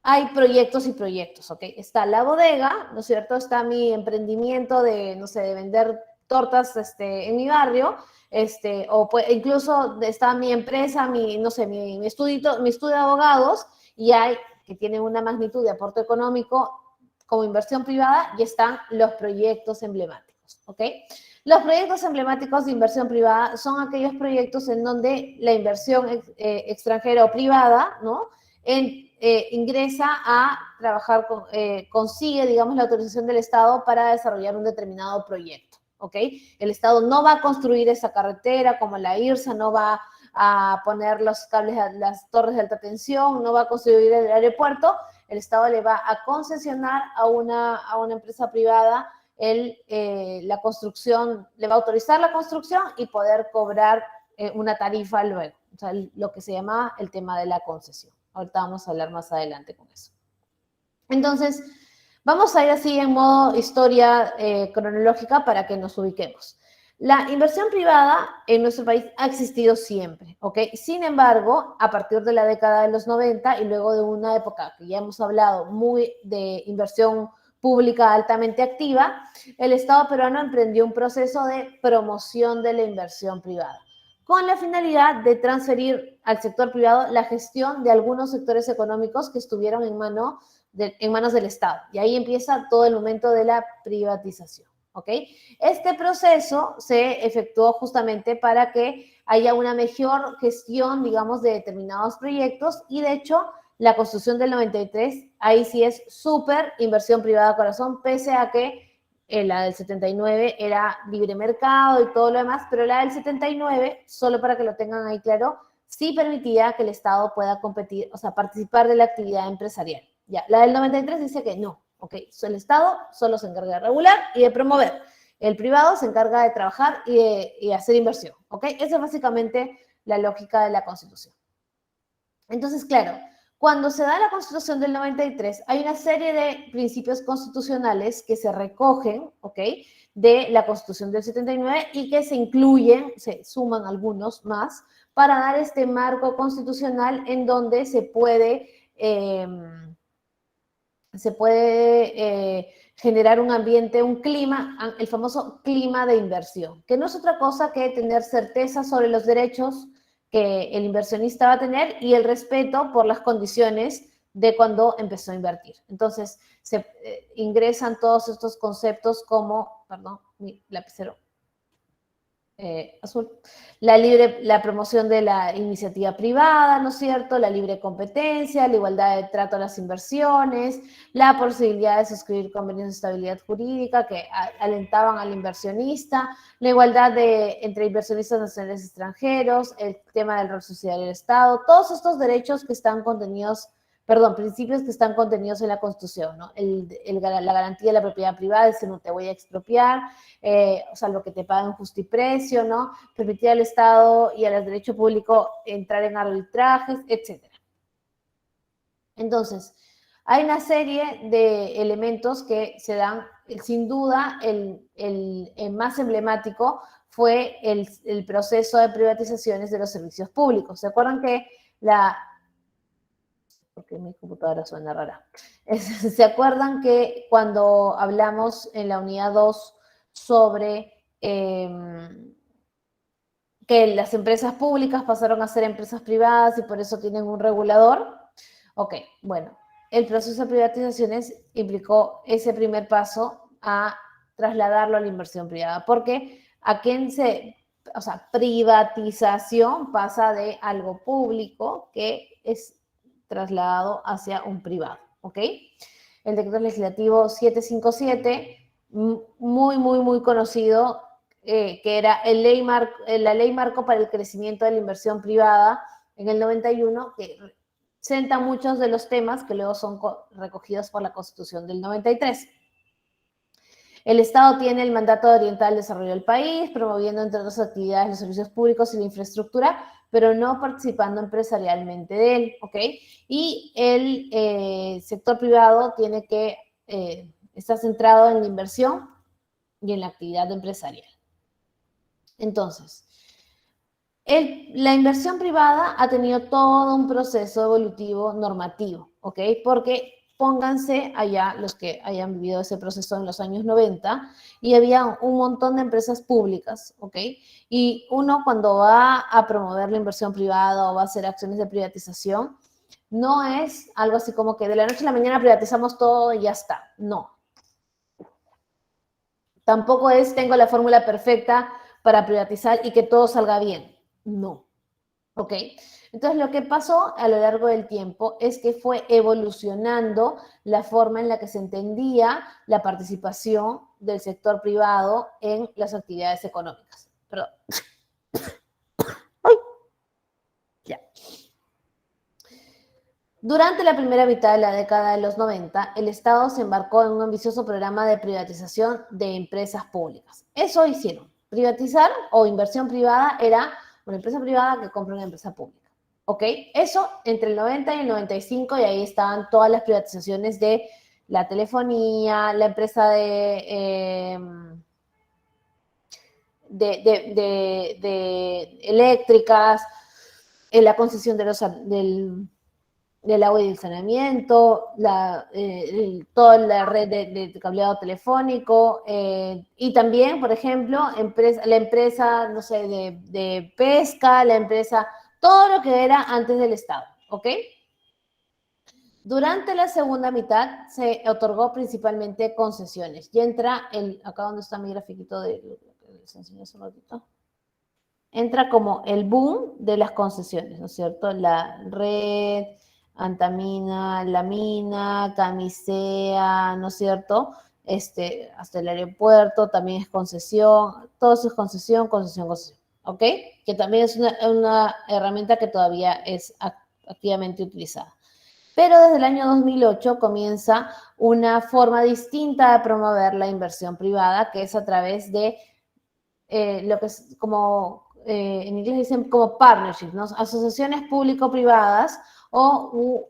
hay proyectos y proyectos, ¿ok? Está la bodega, ¿no es cierto? Está mi emprendimiento de, no sé, de vender tortas en mi barrio, o incluso está mi empresa, no sé, mi estudio de abogados, y hay que tienen una magnitud de aporte económico como inversión privada, y están los proyectos emblemáticos, ¿ok? Los proyectos emblemáticos de inversión privada son aquellos proyectos en donde la inversión extranjera o privada, ¿no? Ingresa a trabajar, consigue, digamos, la autorización del Estado para desarrollar un determinado proyecto, ¿ok? El Estado no va a construir esa carretera como la IRSA, no va a poner los cables, las torres de alta tensión, no va a construir el aeropuerto, el Estado le va a concesionar a una empresa privada la construcción, le va a autorizar la construcción y poder cobrar una tarifa luego, o sea, lo que se llama el tema de la concesión. Ahorita vamos a hablar más adelante con eso. Entonces, vamos a ir así en modo historia cronológica para que nos ubiquemos. La inversión privada en nuestro país ha existido siempre, ¿ok? Sin embargo, a partir de la década de los 90 y luego de una época que ya hemos hablado muy de inversión pública altamente activa, el Estado peruano emprendió un proceso de promoción de la inversión privada, con la finalidad de transferir al sector privado la gestión de algunos sectores económicos que estuvieron en manos del Estado. Y ahí empieza todo el momento de la privatización, ¿ok? Este proceso se efectuó justamente para que haya una mejor gestión, digamos, de determinados proyectos, y de hecho, la Constitución del 93, ahí sí es súper inversión privada corazón, pese a que la del 79 era libre mercado y todo lo demás, pero la del 79, solo para que lo tengan ahí claro, sí permitía que el Estado pueda competir, o sea, participar de la actividad empresarial. Ya, la del 93 dice que no, ¿ok? El Estado solo se encarga de regular y de promover. El privado se encarga de trabajar y hacer inversión, ¿ok? Esa es básicamente la lógica de la Constitución. Entonces, claro, cuando se da la Constitución del 93, hay una serie de principios constitucionales que se recogen, ¿ok?, de la Constitución del 79 y que se incluyen, se suman algunos más, para dar este marco constitucional en donde se puede generar un ambiente, un clima, el famoso clima de inversión, que no es otra cosa que tener certeza sobre los derechos que el inversionista va a tener y el respeto por las condiciones de cuando empezó a invertir. Entonces, se ingresan todos estos conceptos como, perdón, mi lapicero azul, la promoción de la iniciativa privada, ¿no es cierto?, la libre competencia, la igualdad de trato a las inversiones, la posibilidad de suscribir convenios de estabilidad jurídica que alentaban al inversionista, la igualdad entre inversionistas nacionales y extranjeros, el tema del rol social del Estado, todos estos derechos que están contenidos, principios que están contenidos en la Constitución, ¿no? La garantía de la propiedad privada, es decir, no te voy a expropiar, salvo que te paguen justo y precio, ¿no? Permitir al Estado y al derecho público entrar en arbitrajes, etc. Entonces, Hay una serie de elementos que se dan, sin duda, el más emblemático fue el proceso de privatizaciones de los servicios públicos. ¿Se acuerdan que porque mi computadora suena rara? ¿Se acuerdan que cuando hablamos en la unidad 2 sobre que las empresas públicas pasaron a ser empresas privadas y por eso tienen un regulador? Ok, bueno, el proceso de privatizaciones implicó ese primer paso a trasladarlo a la inversión privada, porque o sea, privatización pasa de algo público que es trasladado hacia un privado, ¿ok? El decreto legislativo 757, muy conocido, que era la ley marco para el crecimiento de la inversión privada en el 91, que senta muchos de los temas que luego son recogidos por la Constitución del 93. El Estado tiene el mandato de orientar el desarrollo del país, promoviendo, entre otras actividades, los servicios públicos y la infraestructura, pero no participando empresarialmente de él, ¿ok? Y el sector privado tiene que estar centrado en la inversión y en la actividad empresarial. Entonces, la inversión privada ha tenido todo un proceso evolutivo normativo, ¿ok? Porque pónganse allá, los que hayan vivido ese proceso en los años 90, y había un montón de empresas públicas, ¿ok? Y uno cuando va a promover la inversión privada o va a hacer acciones de privatización, no es algo así como que de la noche a la mañana privatizamos todo y ya está, no. Tampoco es tengo la fórmula perfecta para privatizar y que todo salga bien. No. ¿Ok? Entonces, lo que pasó a lo largo del tiempo es que fue evolucionando la forma en la que se entendía la participación del sector privado en las actividades económicas. Perdón. ¡Ay! Ya. Durante la primera mitad de la década de los 90, el Estado se embarcó en un ambicioso programa de privatización de empresas públicas. Eso hicieron. Privatizar o inversión privada era una empresa privada que compra una empresa pública. ¿Ok? Eso entre el 90 y el 95, y ahí estaban todas las privatizaciones de la telefonía, la empresa de eléctricas, la concesión del agua y del saneamiento, toda la red de cableado telefónico, y también, por ejemplo, la empresa, no sé, de pesca, la empresa, todo lo que era antes del Estado, ¿ok? Durante la segunda mitad se otorgó principalmente concesiones. Y entra acá donde está mi grafiquito les enseñé hace un ratito. Entra como el boom de las concesiones, ¿no es cierto? La red, Antamina, La Mina, Camisea, ¿no es cierto? Hasta el aeropuerto también es concesión, todo eso es concesión, ¿ok? Que también es una herramienta que todavía es activamente utilizada. Pero desde el año 2008 comienza una forma distinta de promover la inversión privada, que es a través de lo que es como, en inglés dicen como partnerships, ¿no? Asociaciones público-privadas o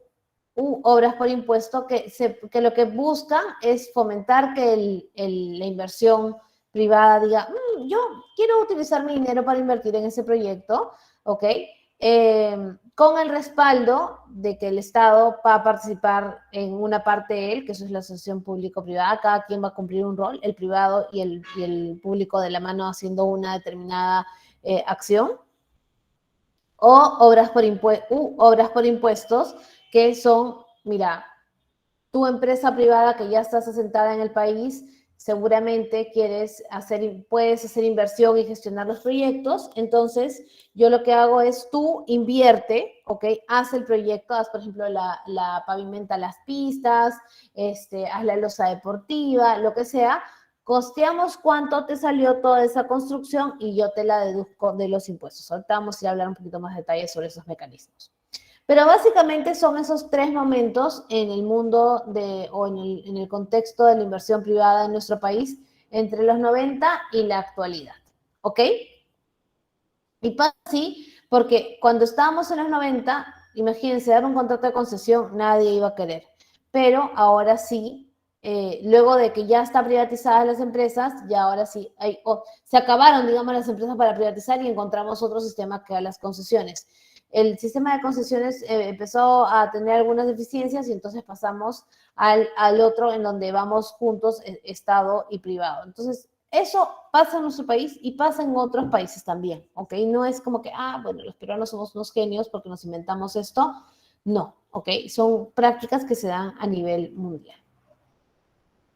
obras por impuesto que lo que buscan es fomentar que la inversión privada diga, yo quiero utilizar mi dinero para invertir en ese proyecto, ¿ok? Con el respaldo de que el Estado va a participar en una parte de él, que eso es la asociación público-privada, cada quien va a cumplir un rol, el privado y el público de la mano haciendo una determinada acción, o obras por impuestos, que son, mira, tu empresa privada que ya estás asentada en el país, seguramente puedes hacer inversión y gestionar los proyectos. Entonces, yo lo que hago es tú invierte, ¿ok? Haz el proyecto, haz, por ejemplo, la pavimenta las pistas, haz la losa deportiva, lo que sea. Costeamos cuánto te salió toda esa construcción y yo te la deduzco de los impuestos. Ahorita vamos a ir a hablar un poquito más de detalles sobre esos mecanismos. Pero básicamente son esos tres momentos en el mundo o en el contexto de la inversión privada en nuestro país entre los 90 y la actualidad, ¿ok? Y pasa así porque cuando estábamos en los 90, imagínense, dar un contrato de concesión, nadie iba a querer. pero ahora sí, luego de que ya están privatizadas las empresas, ya ahora sí, se acabaron, digamos, las empresas para privatizar y encontramos otro sistema que a las concesiones. El sistema de concesiones empezó a tener algunas deficiencias y entonces pasamos al otro en donde vamos juntos, Estado y privado. Entonces, eso pasa en nuestro país y pasa en otros países también, ¿ok? No es como que, bueno, los peruanos somos unos genios porque nos inventamos esto. No, ¿ok? Son prácticas que se dan a nivel mundial.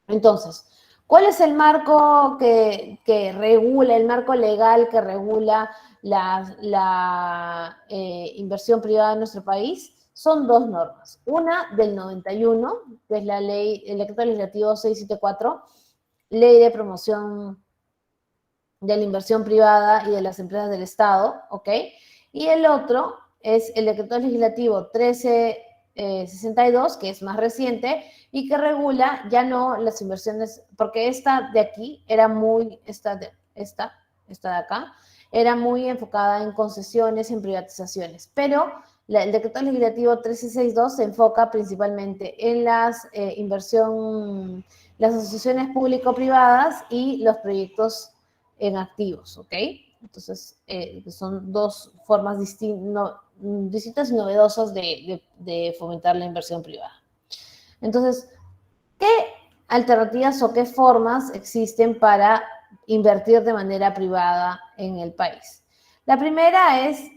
Entonces, ¿cuál es el marco que regula, el marco legal que regula la inversión privada en nuestro país? Son dos normas. Una del 91, que es la ley, el decreto legislativo 674, ley de promoción de la inversión privada y de las empresas del Estado, ¿ok? Y el otro es el decreto legislativo 1362, que es más reciente y que regula ya no las inversiones, porque esta de aquí era muy, esta de acá, era muy enfocada en concesiones, en privatizaciones, pero el decreto legislativo 1362 se enfoca principalmente en las las asociaciones público-privadas y los proyectos en activos, ¿ok? Entonces, son dos formas distintas y novedosas de fomentar la inversión privada. Entonces, ¿qué alternativas o qué formas existen para invertir de manera privada en el país? La primera es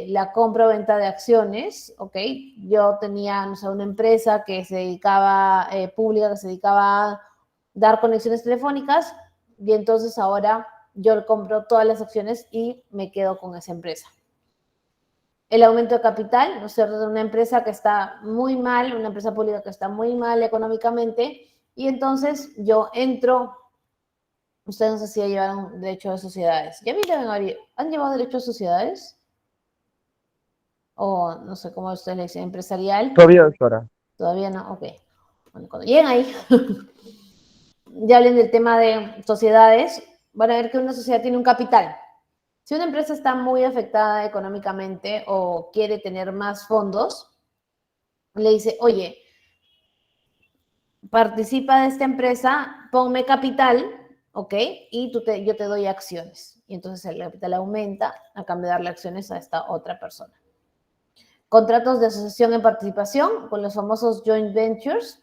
la compra o venta de acciones, ¿ok? Yo tenía, no sé, una empresa que se dedicaba, pública, que se dedicaba a dar conexiones telefónicas y entonces ahora yo compro todas las acciones y me quedo con esa empresa. El aumento de capital, ¿no es cierto?, de una empresa que está muy mal, una empresa pública que está muy mal económicamente, y entonces yo entro, ustedes no sé si ya llevaron derecho a sociedades. ¿Ya han llevado derecho a sociedades? O no sé cómo ustedes le dicen, empresarial. Todavía, doctora. Todavía no, ok. Bueno, cuando lleguen ahí, ya hablen del tema de sociedades, van a ver que una sociedad tiene un capital. Si una empresa está muy afectada económicamente o quiere tener más fondos, le dice, oye, participa de esta empresa, ponme capital, ¿ok? Y yo te doy acciones. Y entonces el capital aumenta a cambio de darle acciones a esta otra persona. Contratos de asociación en participación con los famosos joint ventures.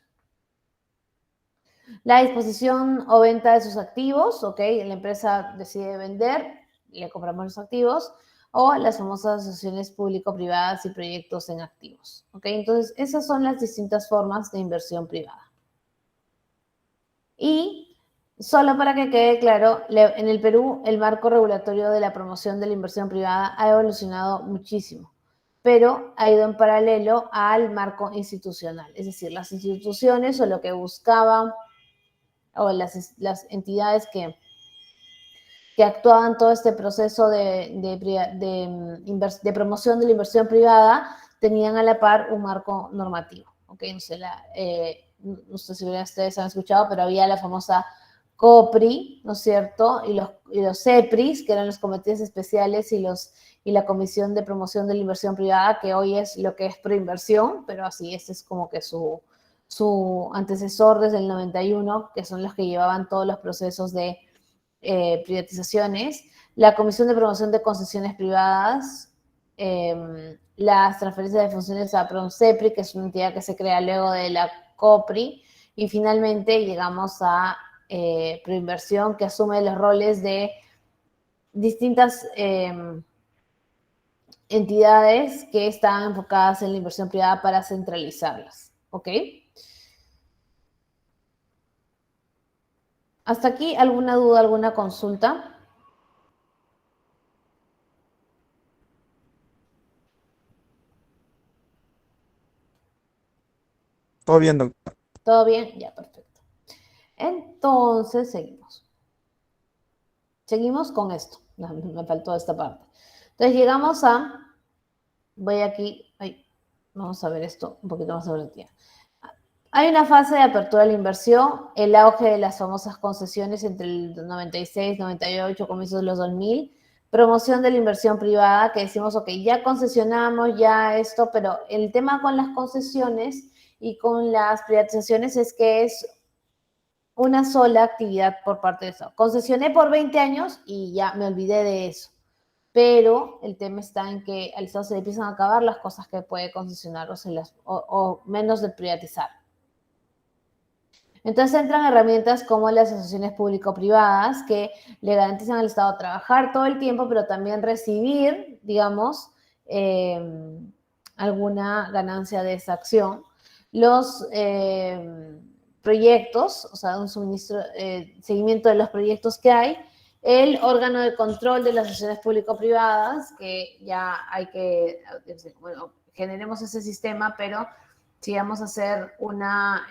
La disposición o venta de sus activos, ¿ok? La empresa decide vender, le compramos los activos, o las famosas asociaciones público-privadas y proyectos en activos, ¿ok? Entonces, esas son las distintas formas de inversión privada. Y solo para que quede claro, en el Perú el marco regulatorio de la promoción de la inversión privada ha evolucionado muchísimo, pero ha ido en paralelo al marco institucional, es decir, las instituciones o lo que buscaban o las entidades que actuaban todo este proceso de promoción de la inversión privada tenían a la par un marco normativo. ¿Okay? No sé, no sé si ustedes han escuchado, pero había la famosa COPRI, ¿no es cierto? Y los CEPRIs, que eran los comités especiales y la Comisión de Promoción de la Inversión Privada, que hoy es lo que es proinversión, pero así, este es como que su antecesor desde el 91, que son los que llevaban todos los procesos de privatizaciones, la Comisión de Promoción de Concesiones Privadas, las transferencias de funciones a PRONCEPRI, que es una entidad que se crea luego de la COPRI, y finalmente llegamos a Proinversión, que asume los roles de distintas entidades que estaban enfocadas en la inversión privada para centralizarlas, ¿ok? ¿Hasta aquí alguna duda, alguna consulta? Todo bien, doctor. ¿Todo bien? Ya, perfecto. Entonces, seguimos. Seguimos con esto. Me faltó esta parte. Entonces, llegamos voy aquí, vamos a ver esto un poquito más sobre el tiempo. Hay una fase de apertura de la inversión, el auge de las famosas concesiones entre el 96, 98, comienzos de los 2000, promoción de la inversión privada, que decimos, ok, ya concesionamos, ya esto, pero el tema con las concesiones y con las privatizaciones es que es una sola actividad por parte de eso. Concesioné por 20 años y ya me olvidé de eso. Pero el tema está en que al Estado se le empiezan a acabar las cosas que puede concesionar o menos de privatizar. Entonces entran herramientas como las asociaciones público-privadas que le garantizan al Estado trabajar todo el tiempo, pero también recibir, digamos, alguna ganancia de esa acción. Los proyectos, o sea, un suministro, seguimiento de los proyectos que hay, el órgano de control de las asociaciones público-privadas, que ya hay que, bueno, generemos ese sistema, pero si vamos a hacer una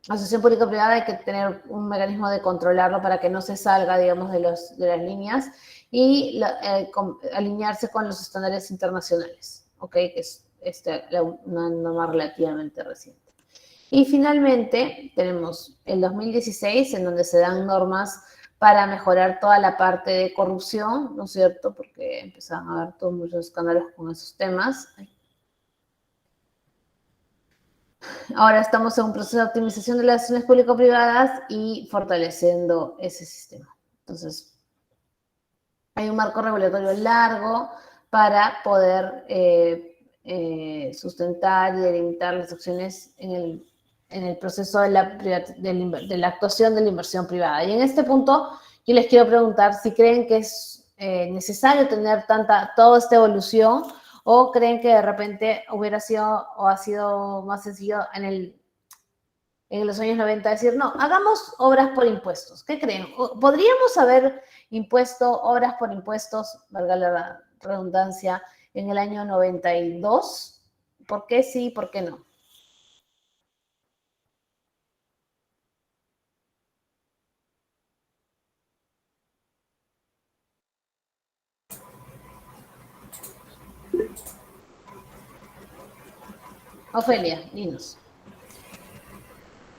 asociación público-privada hay que tener un mecanismo de controlarlo para que no se salga, digamos, de las líneas y alinearse con los estándares internacionales, ¿ok? Que es una norma relativamente reciente. Y finalmente tenemos el 2016, en donde se dan normas para mejorar toda la parte de corrupción, ¿no es cierto? Porque empezaron a haber todos muchos escándalos con esos temas. Ahora estamos en un proceso de optimización de las relaciones público-privadas y fortaleciendo ese sistema. Entonces, hay un marco regulatorio largo para poder sustentar y delimitar las acciones en el proceso de la actuación de la inversión privada. Y en este punto, yo les quiero preguntar si creen que es necesario tener toda esta evolución, o creen que de repente hubiera sido o ha sido más sencillo en los años 90 decir, no, hagamos obras por impuestos. ¿Qué creen? ¿Podríamos haber impuesto obras por impuestos, valga la redundancia, en el año 92? ¿Por qué sí, por qué no? Ofelia, dinos.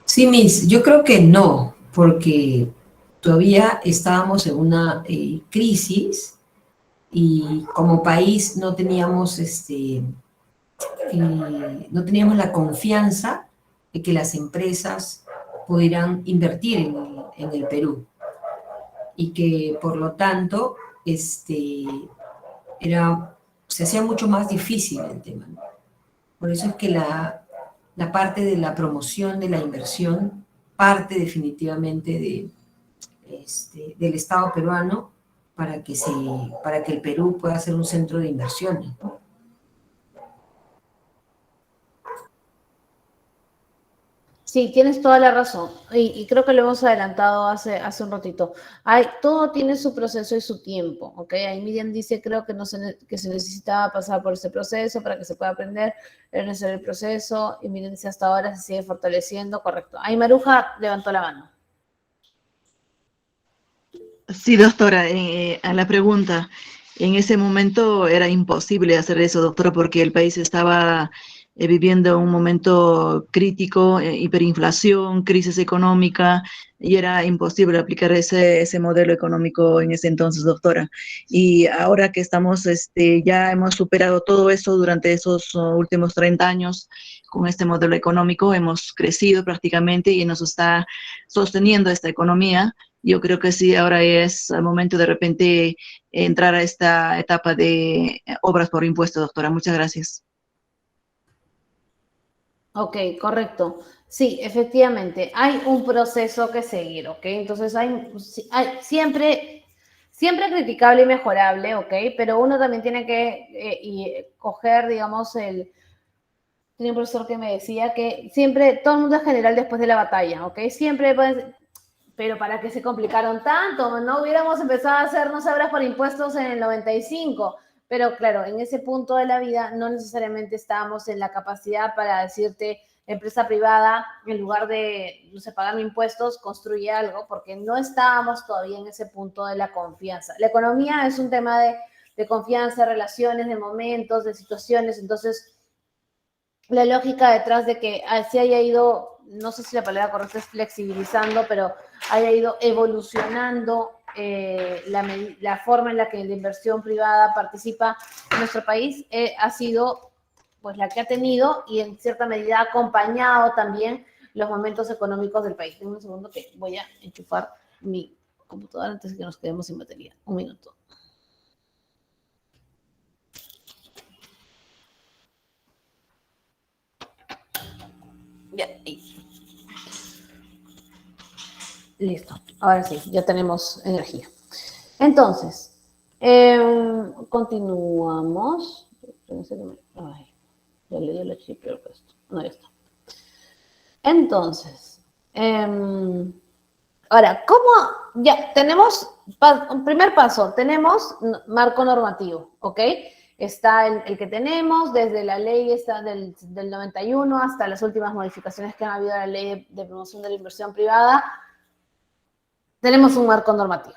Sí, Miss, yo creo que no, porque todavía estábamos en una crisis y como país no teníamos, no teníamos la confianza de que las empresas pudieran invertir en el Perú y que por lo tanto se hacía mucho más difícil el tema, ¿no? Por eso es que la parte de la promoción de la inversión parte definitivamente del Estado peruano para que el Perú pueda ser un centro de inversiones, ¿no? Sí, tienes toda la razón. Y creo que lo hemos adelantado hace un ratito. Todo tiene su proceso y su tiempo, ¿ok? Ahí Miriam dice, creo que que se necesitaba pasar por ese proceso para que se pueda aprender, era necesario el proceso, y Miriam dice, hasta ahora se sigue fortaleciendo, correcto. Ahí Maruja levantó la mano. Sí, doctora, a la pregunta, en ese momento era imposible hacer eso, doctora, porque el país estaba viviendo un momento crítico, hiperinflación, crisis económica, y era imposible aplicar ese modelo económico en ese entonces, doctora. Y ahora que estamos, ya hemos superado todo eso durante esos últimos 30 años, con este modelo económico hemos crecido prácticamente y nos está sosteniendo esta economía. Yo creo que sí, ahora es el momento de repente entrar a esta etapa de obras por impuesto, doctora. Muchas gracias. Ok, correcto. Sí, efectivamente, hay un proceso que seguir, ¿ok? Entonces hay siempre criticable y mejorable, ¿ok? Pero uno también tiene que coger, digamos, tenía un profesor que me decía que siempre, todo el mundo es general después de la batalla, ¿ok? Siempre pero ¿para qué se complicaron tanto? No hubiéramos empezado a hacernos obras por impuestos en el 95. Pero claro, en ese punto de la vida no necesariamente estábamos en la capacidad para decirte, empresa privada, en lugar de, no sé, pagar impuestos, construye algo, porque no estábamos todavía en ese punto de la confianza. La economía es un tema de confianza, de relaciones, de momentos, de situaciones. Entonces, la lógica detrás de que se haya ido, no sé si la palabra correcta es flexibilizando, pero haya ido evolucionando la forma en la que la inversión privada participa en nuestro país, ha sido pues la que ha tenido y en cierta medida ha acompañado también los momentos económicos del país. Denme un segundo que voy a enchufar mi computadora antes de que nos quedemos sin batería. Un minuto. Ya, listo. Ahora sí, ya tenemos energía. Entonces, continuamos. Ay, ya le dio la chip, pero esto. No, ya está. Entonces, ahora, ¿cómo? Ya, tenemos, un primer paso, tenemos marco normativo, ¿ok? Está el que tenemos, desde la ley está del 91 hasta las últimas modificaciones que han habido a la ley de promoción de la inversión privada. Tenemos un marco normativo.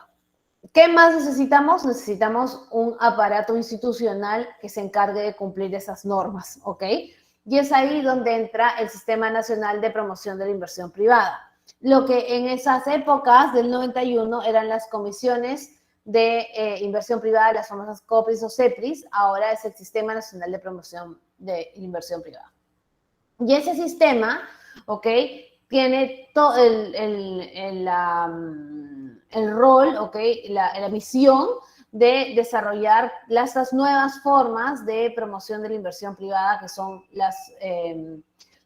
¿Qué más necesitamos? Necesitamos un aparato institucional que se encargue de cumplir esas normas, ¿ok? Y es ahí donde entra el Sistema Nacional de Promoción de la Inversión Privada. Lo que en esas épocas del 91 eran las comisiones de inversión privada, las famosas COPRIS o CEPRIS, ahora es el Sistema Nacional de Promoción de Inversión Privada. Y ese sistema, ¿ok?, tiene todo el rol, ¿ok?, la misión de desarrollar estas nuevas formas de promoción de la inversión privada, que son las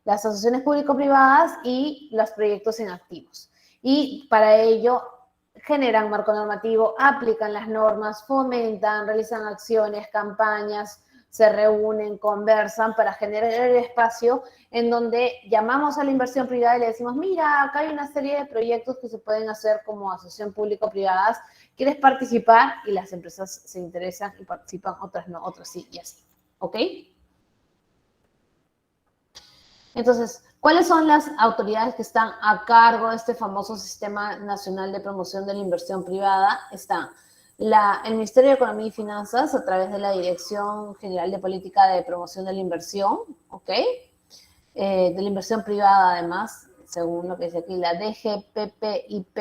asociaciones público-privadas y los proyectos en activos. Y para ello generan marco normativo, aplican las normas, fomentan, realizan acciones, campañas, se reúnen, conversan para generar el espacio en donde llamamos a la inversión privada y le decimos, mira, acá hay una serie de proyectos que se pueden hacer como asociación público-privadas, ¿quieres participar? Y las empresas se interesan y participan, otras no, otras sí, y así, ¿ok? Entonces, ¿cuáles son las autoridades que están a cargo de este famoso Sistema Nacional de Promoción de la Inversión Privada? Están el Ministerio de Economía y Finanzas a través de la Dirección General de Política de Promoción de la Inversión, ¿ok? De la inversión privada, además, según lo que dice aquí, la DGPPIP.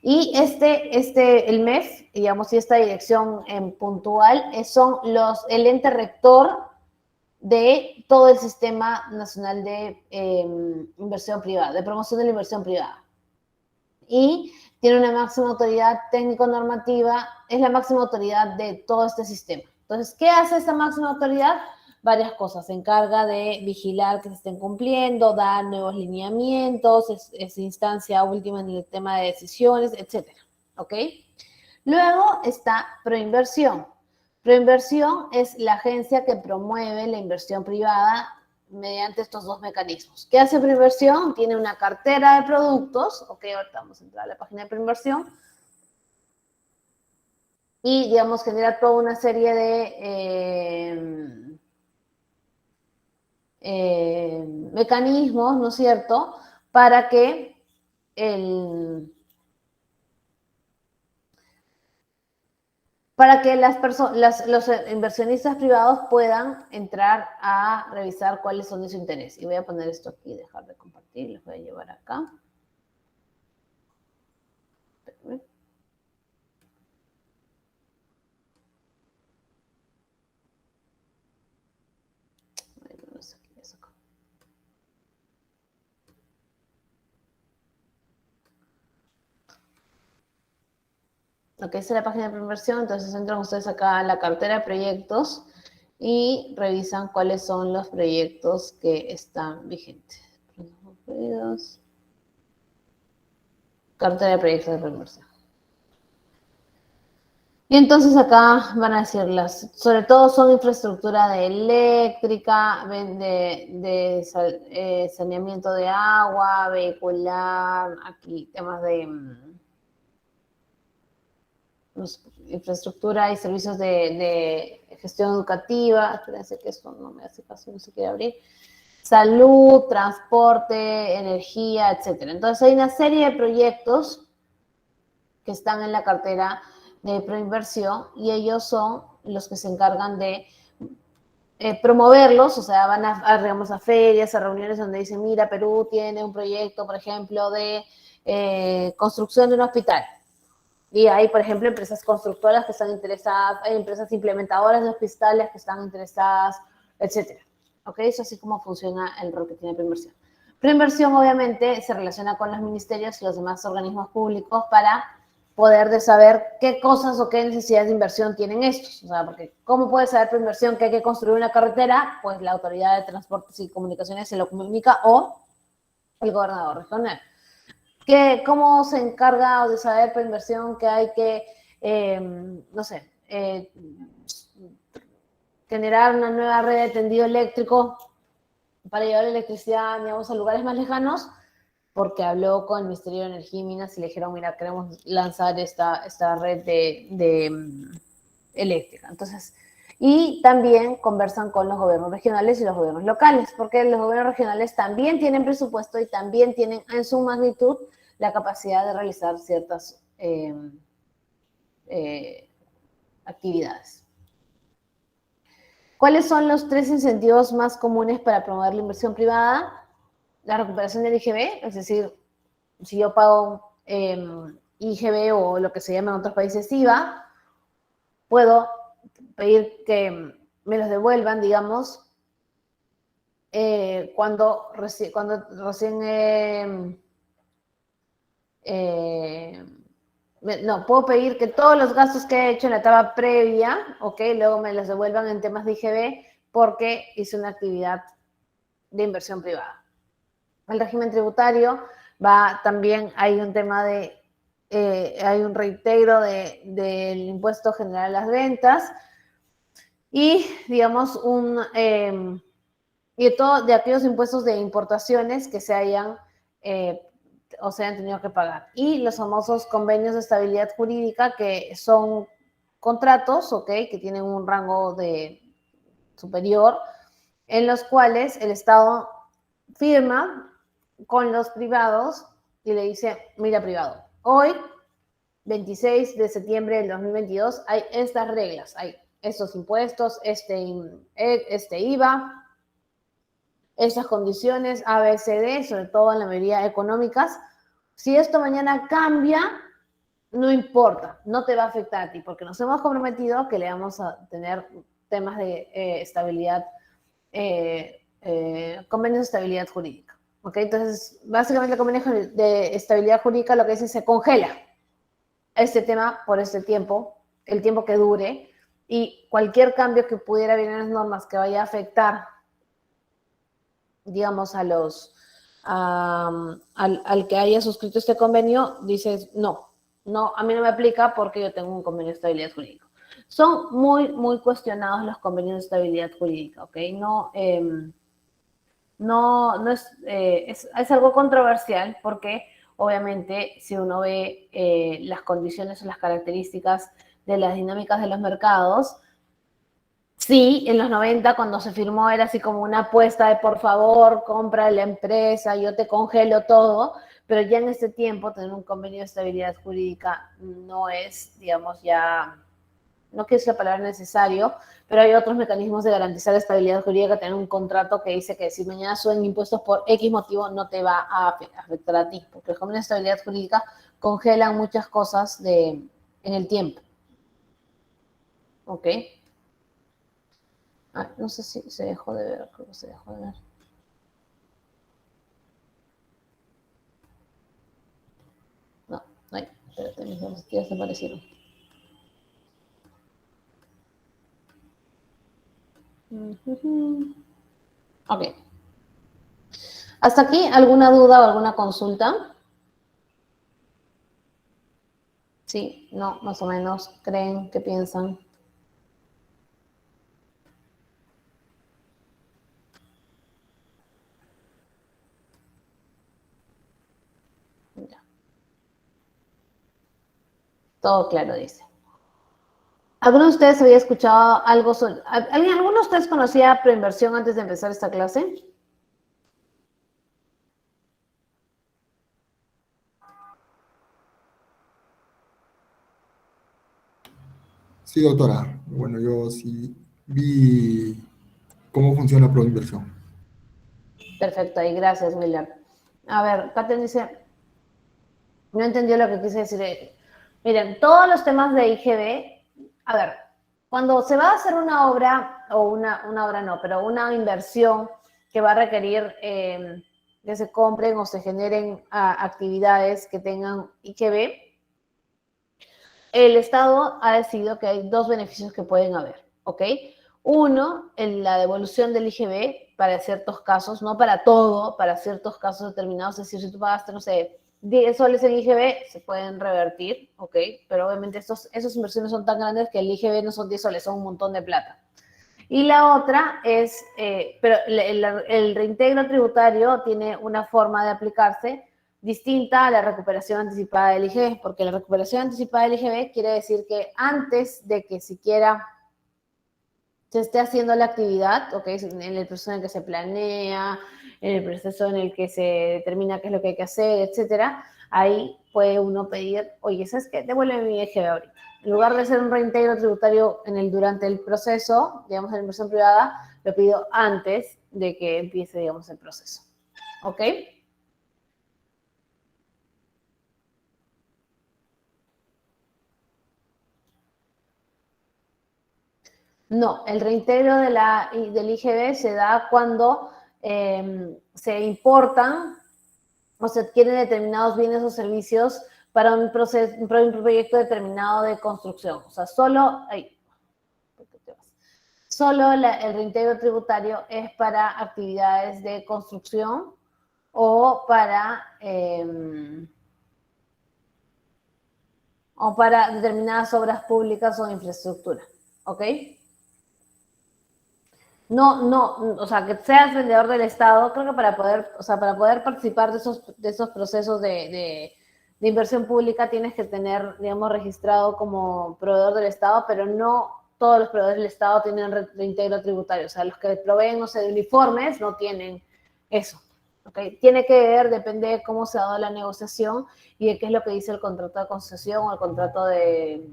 Y el MEF, digamos, y esta dirección puntual, son el ente rector de todo el Sistema Nacional de Inversión Privada, de promoción de la inversión privada. Y tiene una máxima autoridad técnico-normativa, es la máxima autoridad de todo este sistema. Entonces, ¿qué hace esta máxima autoridad? Varias cosas. Se encarga de vigilar que se estén cumpliendo, dar nuevos lineamientos, es instancia última en el tema de decisiones, etcétera. ¿Ok? Luego está Proinversión. Proinversión es la agencia que promueve la inversión privada mediante estos dos mecanismos. ¿Qué hace Proinversión? Tiene una cartera de productos. Ok, ahorita vamos a entrar a la página de Proinversión. Y, digamos, genera toda una serie de mecanismos, ¿no es cierto?, para que los inversionistas privados puedan entrar a revisar cuáles son de su interés. Y voy a poner esto aquí, dejar de compartir, les voy a llevar acá. Ok, esa es la página de Proinversión, entonces entran ustedes acá a la cartera de proyectos y revisan cuáles son los proyectos que están vigentes. Cartera de proyectos de Proinversión. Y entonces acá van a decirlas, sobre todo son infraestructura de eléctrica, de saneamiento de agua, vehicular, aquí temas de infraestructura y servicios de gestión educativa. Espérense que esto no me hace caso, no se quiere abrir. Salud, transporte, energía, etcétera. Entonces hay una serie de proyectos que están en la cartera de Proinversión y ellos son los que se encargan de promoverlos, o sea, van digamos, a ferias, a reuniones donde dicen, mira, Perú tiene un proyecto, por ejemplo, de construcción de un hospital. Y hay, por ejemplo, empresas constructoras que están interesadas, hay empresas implementadoras de hospitales que están interesadas, etcétera. ¿ok? Eso así como funciona el rol que tiene preinversión. Preinversión obviamente se relaciona con los ministerios y los demás organismos públicos para poder de saber qué cosas o qué necesidades de inversión tienen estos. O sea, porque ¿cómo puede saber preinversión que hay que construir una carretera? Pues la Autoridad de Transportes y Comunicaciones se lo comunica o el gobernador regional. ¿Cómo se encarga de saber preinversión que hay que, no sé, generar una nueva red de tendido eléctrico para llevar electricidad, digamos, a lugares más lejanos? Porque habló con el Ministerio de Energía y Minas y le dijeron, mira, queremos lanzar esta red eléctrica. Entonces, y también conversan con los gobiernos regionales y los gobiernos locales, porque los gobiernos regionales también tienen presupuesto y también tienen en su magnitud la capacidad de realizar ciertas actividades. ¿Cuáles son los 3 incentivos más comunes para promover la inversión privada? La recuperación del IGB, es decir, si yo pago IGB o lo que se llama en otros países IVA, puedo pedir que me los devuelvan, digamos, cuando recién no, puedo pedir que todos los gastos que he hecho en la etapa previa, ok, luego me los devuelvan en temas de IGB porque hice una actividad de inversión privada. El régimen tributario también hay un tema hay un reintegro del impuesto general a las ventas y, digamos, y de aquellos impuestos de importaciones que se hayan tenido que pagar. Y los famosos convenios de estabilidad jurídica, que son contratos, ok, que tienen un rango superior, en los cuales el Estado firma con los privados y le dice, mira privado, hoy, 26 de septiembre del 2022, hay estas reglas, hay estos impuestos, este IVA, estas condiciones A, B, C, D, sobre todo en la mayoría económicas. Si esto mañana cambia, no importa, no te va a afectar a ti, porque nos hemos comprometido que le vamos a tener temas de estabilidad, convenios de estabilidad jurídica. ¿Ok? Entonces, básicamente el convenio de estabilidad jurídica lo que dice es se congela este tema por este tiempo, el tiempo que dure, y cualquier cambio que pudiera venir en las normas que vaya a afectar, digamos, al que haya suscrito este convenio, dices, no, a mí no me aplica porque yo tengo un convenio de estabilidad jurídica. Son muy, muy cuestionados los convenios de estabilidad jurídica, ¿ok? Es algo controversial porque obviamente si uno ve las condiciones o las características de las dinámicas de los mercados, sí, en los 90 cuando se firmó era así como una apuesta de por favor, compra la empresa, yo te congelo todo, pero ya en este tiempo tener un convenio de estabilidad jurídica no es, digamos, ya, no quiero decir la palabra necesario, pero hay otros mecanismos de garantizar estabilidad jurídica, tener un contrato que dice que si mañana suben impuestos por X motivo no te va a afectar a ti, porque los convenios de estabilidad jurídica congelan muchas cosas en el tiempo. ¿Ok? No sé si se dejó de ver, creo que se dejó de ver. No, espérate, mis diapositivas desaparecieron. Ok. ¿Hasta aquí alguna duda o alguna consulta? Sí, no, más o menos, ¿creen? ¿Qué piensan? Ya. Todo claro, dice. ¿Alguno de ustedes había escuchado algo sobre... ¿Alguno de ustedes conocía preinversión antes de empezar esta clase? Sí, doctora. Bueno, yo sí vi cómo funciona la proinversión. Perfecto, y gracias, Willard. A ver, Katherine dice, no entendió lo que quise decir. Miren, todos los temas de IGB, a ver, Cuando se va a hacer una obra, o una obra no, pero una inversión que va a requerir que se compren o se generen actividades que tengan IGB, el Estado ha decidido que hay dos beneficios que pueden haber, ¿ok? Uno, en la devolución del IGB para ciertos casos, no para todo, para ciertos casos determinados, es decir, si tú pagaste, no sé, 10 soles en IGB, se pueden revertir, ¿ok? Pero obviamente esas inversiones son tan grandes que el IGB no son 10 soles, son un montón de plata. Y la otra es, pero el reintegro tributario tiene una forma de aplicarse distinta a la recuperación anticipada del IGB, porque la recuperación anticipada del IGB quiere decir que antes de que siquiera se esté haciendo la actividad, ¿ok? En el proceso en el que se planea, en el proceso en el que se determina qué es lo que hay que hacer, etcétera, ahí puede uno pedir, oye, ¿sabes qué? Devuélveme mi IGB ahorita. En lugar de hacer un reintegro tributario durante el proceso, digamos, en la inversión privada, lo pido antes de que empiece, digamos, el proceso. ¿Ok? No, el reintegro del IGB se da cuando se importan o se adquieren determinados bienes o servicios para un proyecto determinado de construcción. O sea, solo el reintegro tributario es para actividades de construcción o para determinadas obras públicas o infraestructura. ¿Ok? No, o sea, que seas vendedor del Estado, creo que para poder participar de esos procesos de inversión pública tienes que tener, digamos, registrado como proveedor del Estado, pero no todos los proveedores del Estado tienen reintegro tributario. O sea, los que proveen, no sé, de uniformes no tienen eso. ¿Okay? Tiene que ver, depende de cómo se ha dado la negociación y de qué es lo que dice el contrato de concesión o el contrato de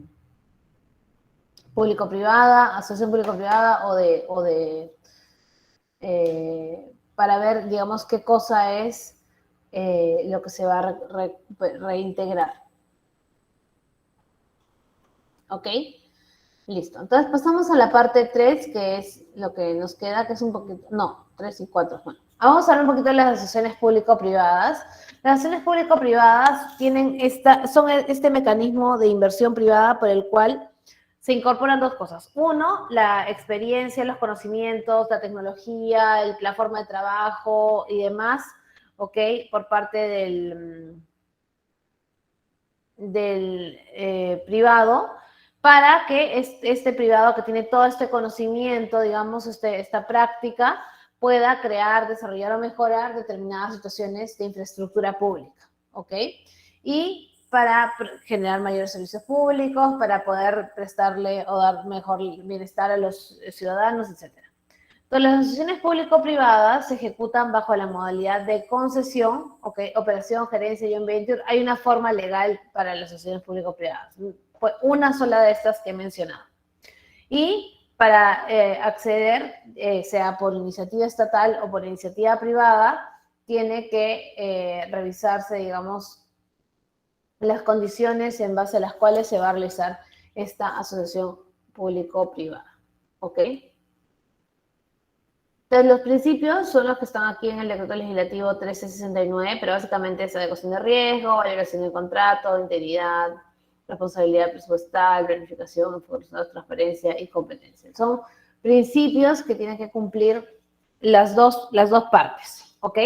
público-privada, asociación público-privada para ver, digamos, qué cosa es lo que se va a reintegrar. ¿Ok? Listo. Entonces pasamos a la parte 3, que es lo que nos queda, que es un poquito, no, 3 y 4. Bueno, vamos a hablar un poquito de las asociaciones público-privadas. Las asociaciones público-privadas son este mecanismo de inversión privada por el cual se incorporan dos cosas. Uno, la experiencia, los conocimientos, la tecnología, la forma de trabajo y demás, ¿ok? Por parte del privado, para que este privado que tiene todo este conocimiento, digamos, esta práctica, pueda crear, desarrollar o mejorar determinadas situaciones de infraestructura pública, ¿ok? Y para generar mayores servicios públicos, para poder prestarle o dar mejor bienestar a los ciudadanos, etc. Entonces, las asociaciones público-privadas se ejecutan bajo la modalidad de concesión, ¿okay? Operación, gerencia, joint venture. Hay una forma legal para las asociaciones público-privadas. Fue una sola de estas que he mencionado. Y para acceder, sea por iniciativa estatal o por iniciativa privada, tiene que revisarse, digamos, las condiciones en base a las cuales se va a realizar esta asociación público-privada. ¿Ok? Entonces, los principios son los que están aquí en el decreto legislativo 1369, pero básicamente es adecuación de riesgo, valoración del contrato, integridad, responsabilidad presupuestal, planificación, transparencia y competencia. Son principios que tienen que cumplir las dos partes, ¿ok?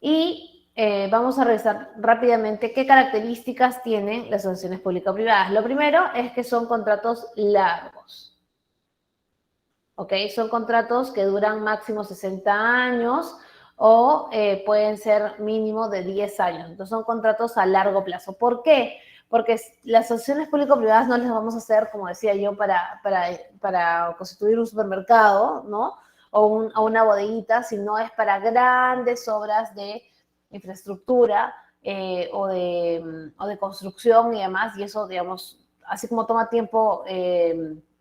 Y vamos a revisar rápidamente qué características tienen las asociaciones público-privadas. Lo primero es que son contratos largos. ¿Ok? Son contratos que duran máximo 60 años o pueden ser mínimo de 10 años. Entonces son contratos a largo plazo. ¿Por qué? Porque las asociaciones público-privadas no las vamos a hacer, como decía yo, para constituir un supermercado, ¿no? O una bodeguita, sino es para grandes obras de infraestructura o de construcción y demás. Y eso, digamos, así como toma tiempo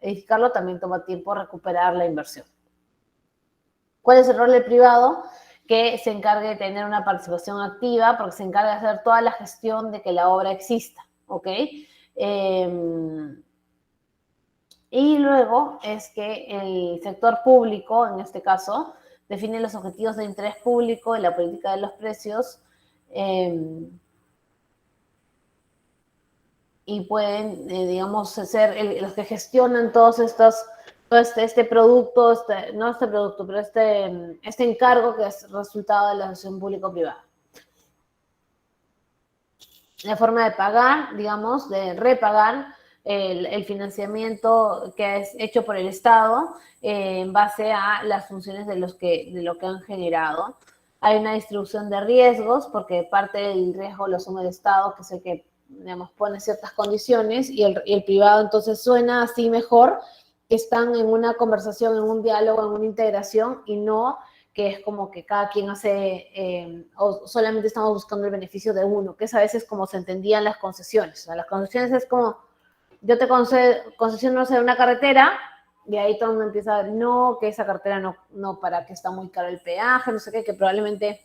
edificarlo, también toma tiempo recuperar la inversión. ¿Cuál es el rol del privado? Que se encargue de tener una participación activa, porque se encarga de hacer toda la gestión de que la obra exista, ¿ok? Y luego es que el sector público, en este caso, define los objetivos de interés público y la política de los precios, y pueden, digamos, ser los que gestionan todos estos, todo este producto, no este producto, pero este encargo que es resultado de la asociación público-privada. La forma de pagar, digamos, de repagar el financiamiento que es hecho por el Estado en base a las funciones de lo que han generado. Hay una distribución de riesgos, porque parte del riesgo lo asume el Estado, que es el que, digamos, pone ciertas condiciones, y el privado entonces suena así mejor, que están en una conversación, en un diálogo, en una integración, y no que es como que cada quien hace, o solamente estamos buscando el beneficio de uno, que es a veces como se entendían las concesiones. O sea, las concesiones es como, yo te concesiono, no sé, una carretera, y ahí todo el mundo empieza a ver, no, que esa carretera no, para que está muy caro el peaje, no sé qué, que probablemente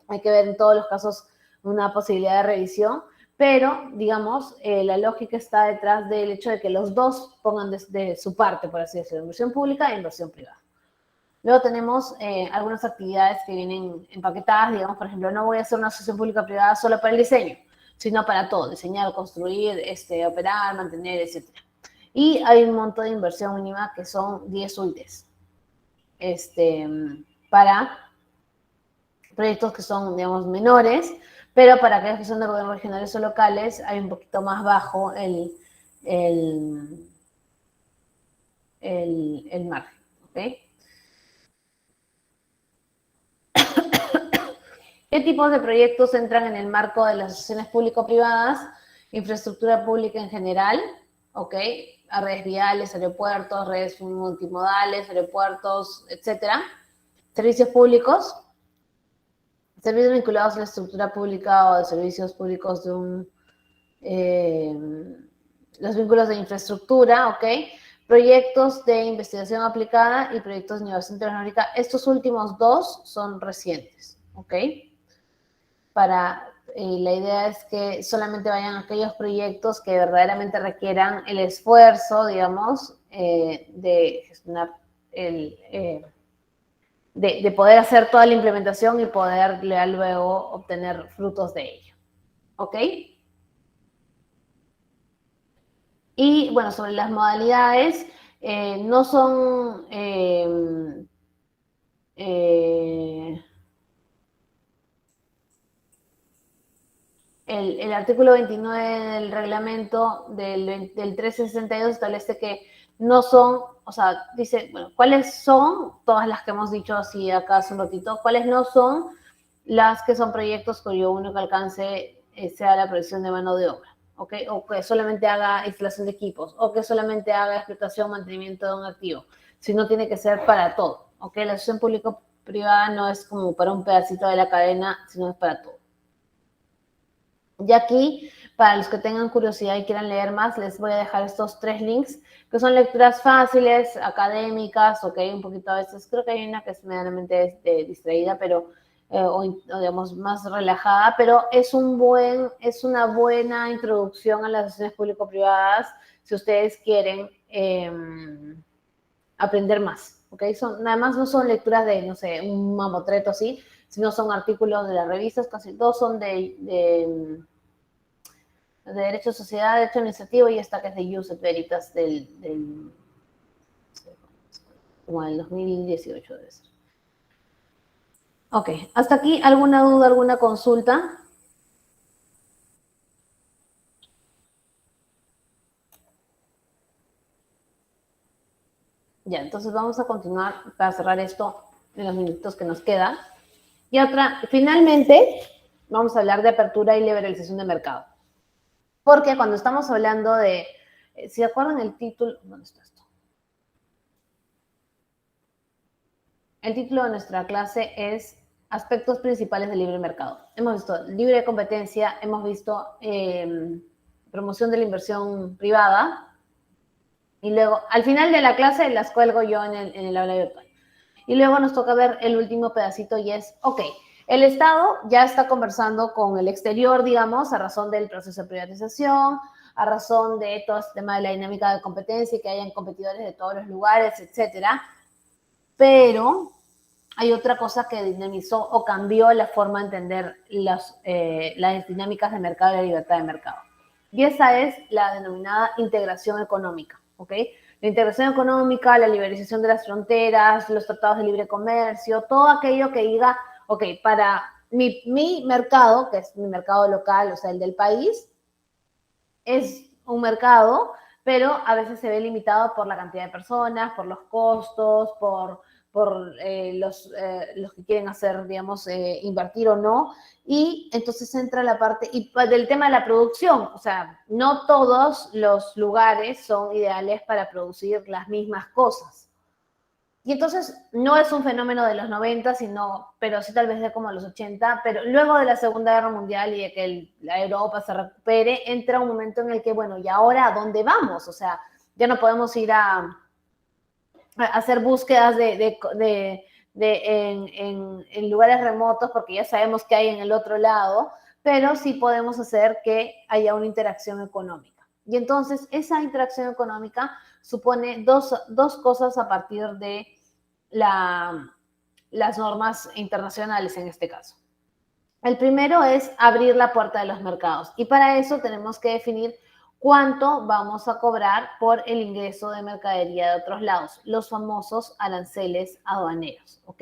hay que ver en todos los casos una posibilidad de revisión, pero, digamos, la lógica está detrás del hecho de que los dos pongan de su parte, por así decirlo, inversión pública e inversión privada. Luego tenemos algunas actividades que vienen empaquetadas, digamos, por ejemplo, no voy a hacer una asociación pública-privada solo para el diseño, sino para todo, diseñar, construir, operar, mantener, etc. Y hay un monto de inversión mínima que son 10 UITs para proyectos que son, digamos, menores, pero para aquellos que son de gobiernos regionales o locales hay un poquito más bajo el margen, ¿ok? ¿Qué tipos de proyectos entran en el marco de las asociaciones público-privadas? Infraestructura pública en general, ¿ok? A redes viales, aeropuertos, redes multimodales, aeropuertos, etcétera. Servicios públicos, servicios vinculados a la estructura pública o de servicios públicos de los vínculos de infraestructura, ¿ok? Proyectos de investigación aplicada y proyectos de innovación tecnológica. Estos últimos dos son recientes, ¿ok? La idea es que solamente vayan aquellos proyectos que verdaderamente requieran el esfuerzo, digamos, de gestionar de poder hacer toda la implementación y poder luego obtener frutos de ello. ¿Ok? Y bueno, sobre las modalidades, no son el artículo 29 del reglamento del 1362 establece que no son, o sea, dice, bueno, ¿cuáles son? Todas las que hemos dicho así acá hace un ratito, ¿cuáles no son? Las que son proyectos cuyo único alcance sea la provisión de mano de obra, ¿ok? O que solamente haga instalación de equipos, o que solamente haga explotación, mantenimiento de un activo, sino tiene que ser para todo, ¿ok? La asociación público-privada no es como para un pedacito de la cadena, sino es para todo. Y aquí, para los que tengan curiosidad y quieran leer más, les voy a dejar estos 3 links, que son lecturas fáciles, académicas, ok, un poquito a veces, creo que hay una que es medianamente distraída, pero, o digamos, más relajada, pero es una buena introducción a las asociaciones público-privadas, si ustedes quieren aprender más, ok. Además, no son lecturas de, no sé, un mamotreto así, sino son artículos de las revistas, casi todos son de Derecho de Sociedad, Derecho Administrativo, y esta que es de Ius et Veritas como del 2018 debe ser. Ok, hasta aquí, ¿alguna duda, alguna consulta? Ya, entonces vamos a continuar para cerrar esto en los minutos que nos quedan. Y finalmente, vamos a hablar de apertura y liberalización de mercado. Porque cuando estamos hablando de, ¿se acuerdan el título? ¿Dónde está esto? El título de nuestra clase es Aspectos principales del libre mercado. Hemos visto libre competencia, hemos visto promoción de la inversión privada, y luego, al final de la clase, las cuelgo yo en el aula virtual. Y luego nos toca ver el último pedacito y es, ok, el Estado ya está conversando con el exterior, digamos, a razón del proceso de privatización, a razón de todo este tema de la dinámica de competencia y que hayan competidores de todos los lugares, etcétera. Pero hay otra cosa que dinamizó o cambió la forma de entender las dinámicas de mercado y la libertad de mercado. Y esa es la denominada integración económica, ¿ok? La integración económica, la liberalización de las fronteras, los tratados de libre comercio, todo aquello que diga, ok, para mi mercado, que es mi mercado local, o sea, el del país, es un mercado, pero a veces se ve limitado por la cantidad de personas, por los costos, por los que quieren hacer, digamos, invertir o no. Y entonces entra la parte del tema de la producción. O sea, no todos los lugares son ideales para producir las mismas cosas. Y entonces no es un fenómeno de los 90, pero sí tal vez de como los 80, pero luego de la Segunda Guerra Mundial y de que la Europa se recupere, entra un momento en el que, bueno, ¿y ahora a dónde vamos? O sea, ya no podemos ir a hacer búsquedas en lugares remotos porque ya sabemos que hay en el otro lado, pero sí podemos hacer que haya una interacción económica. Y entonces esa interacción económica supone dos cosas a partir de las normas internacionales en este caso. El primero es abrir la puerta de los mercados y para eso tenemos que definir cuánto vamos a cobrar por el ingreso de mercadería de otros lados, los famosos aranceles aduaneros, ¿ok?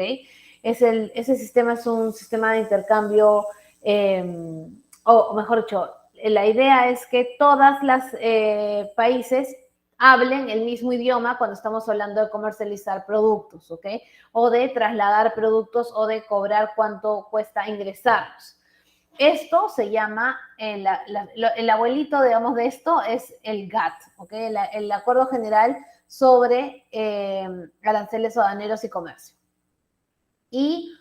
Ese sistema es un sistema de intercambio, o mejor dicho, la idea es que todas las países hablen el mismo idioma cuando estamos hablando de comercializar productos, ¿ok? O de trasladar productos o de cobrar cuánto cuesta ingresarlos. Esto se llama, el abuelito, digamos, de esto es el GATT, ¿ok? El Acuerdo General sobre Aranceles Aduaneros y Comercio. Y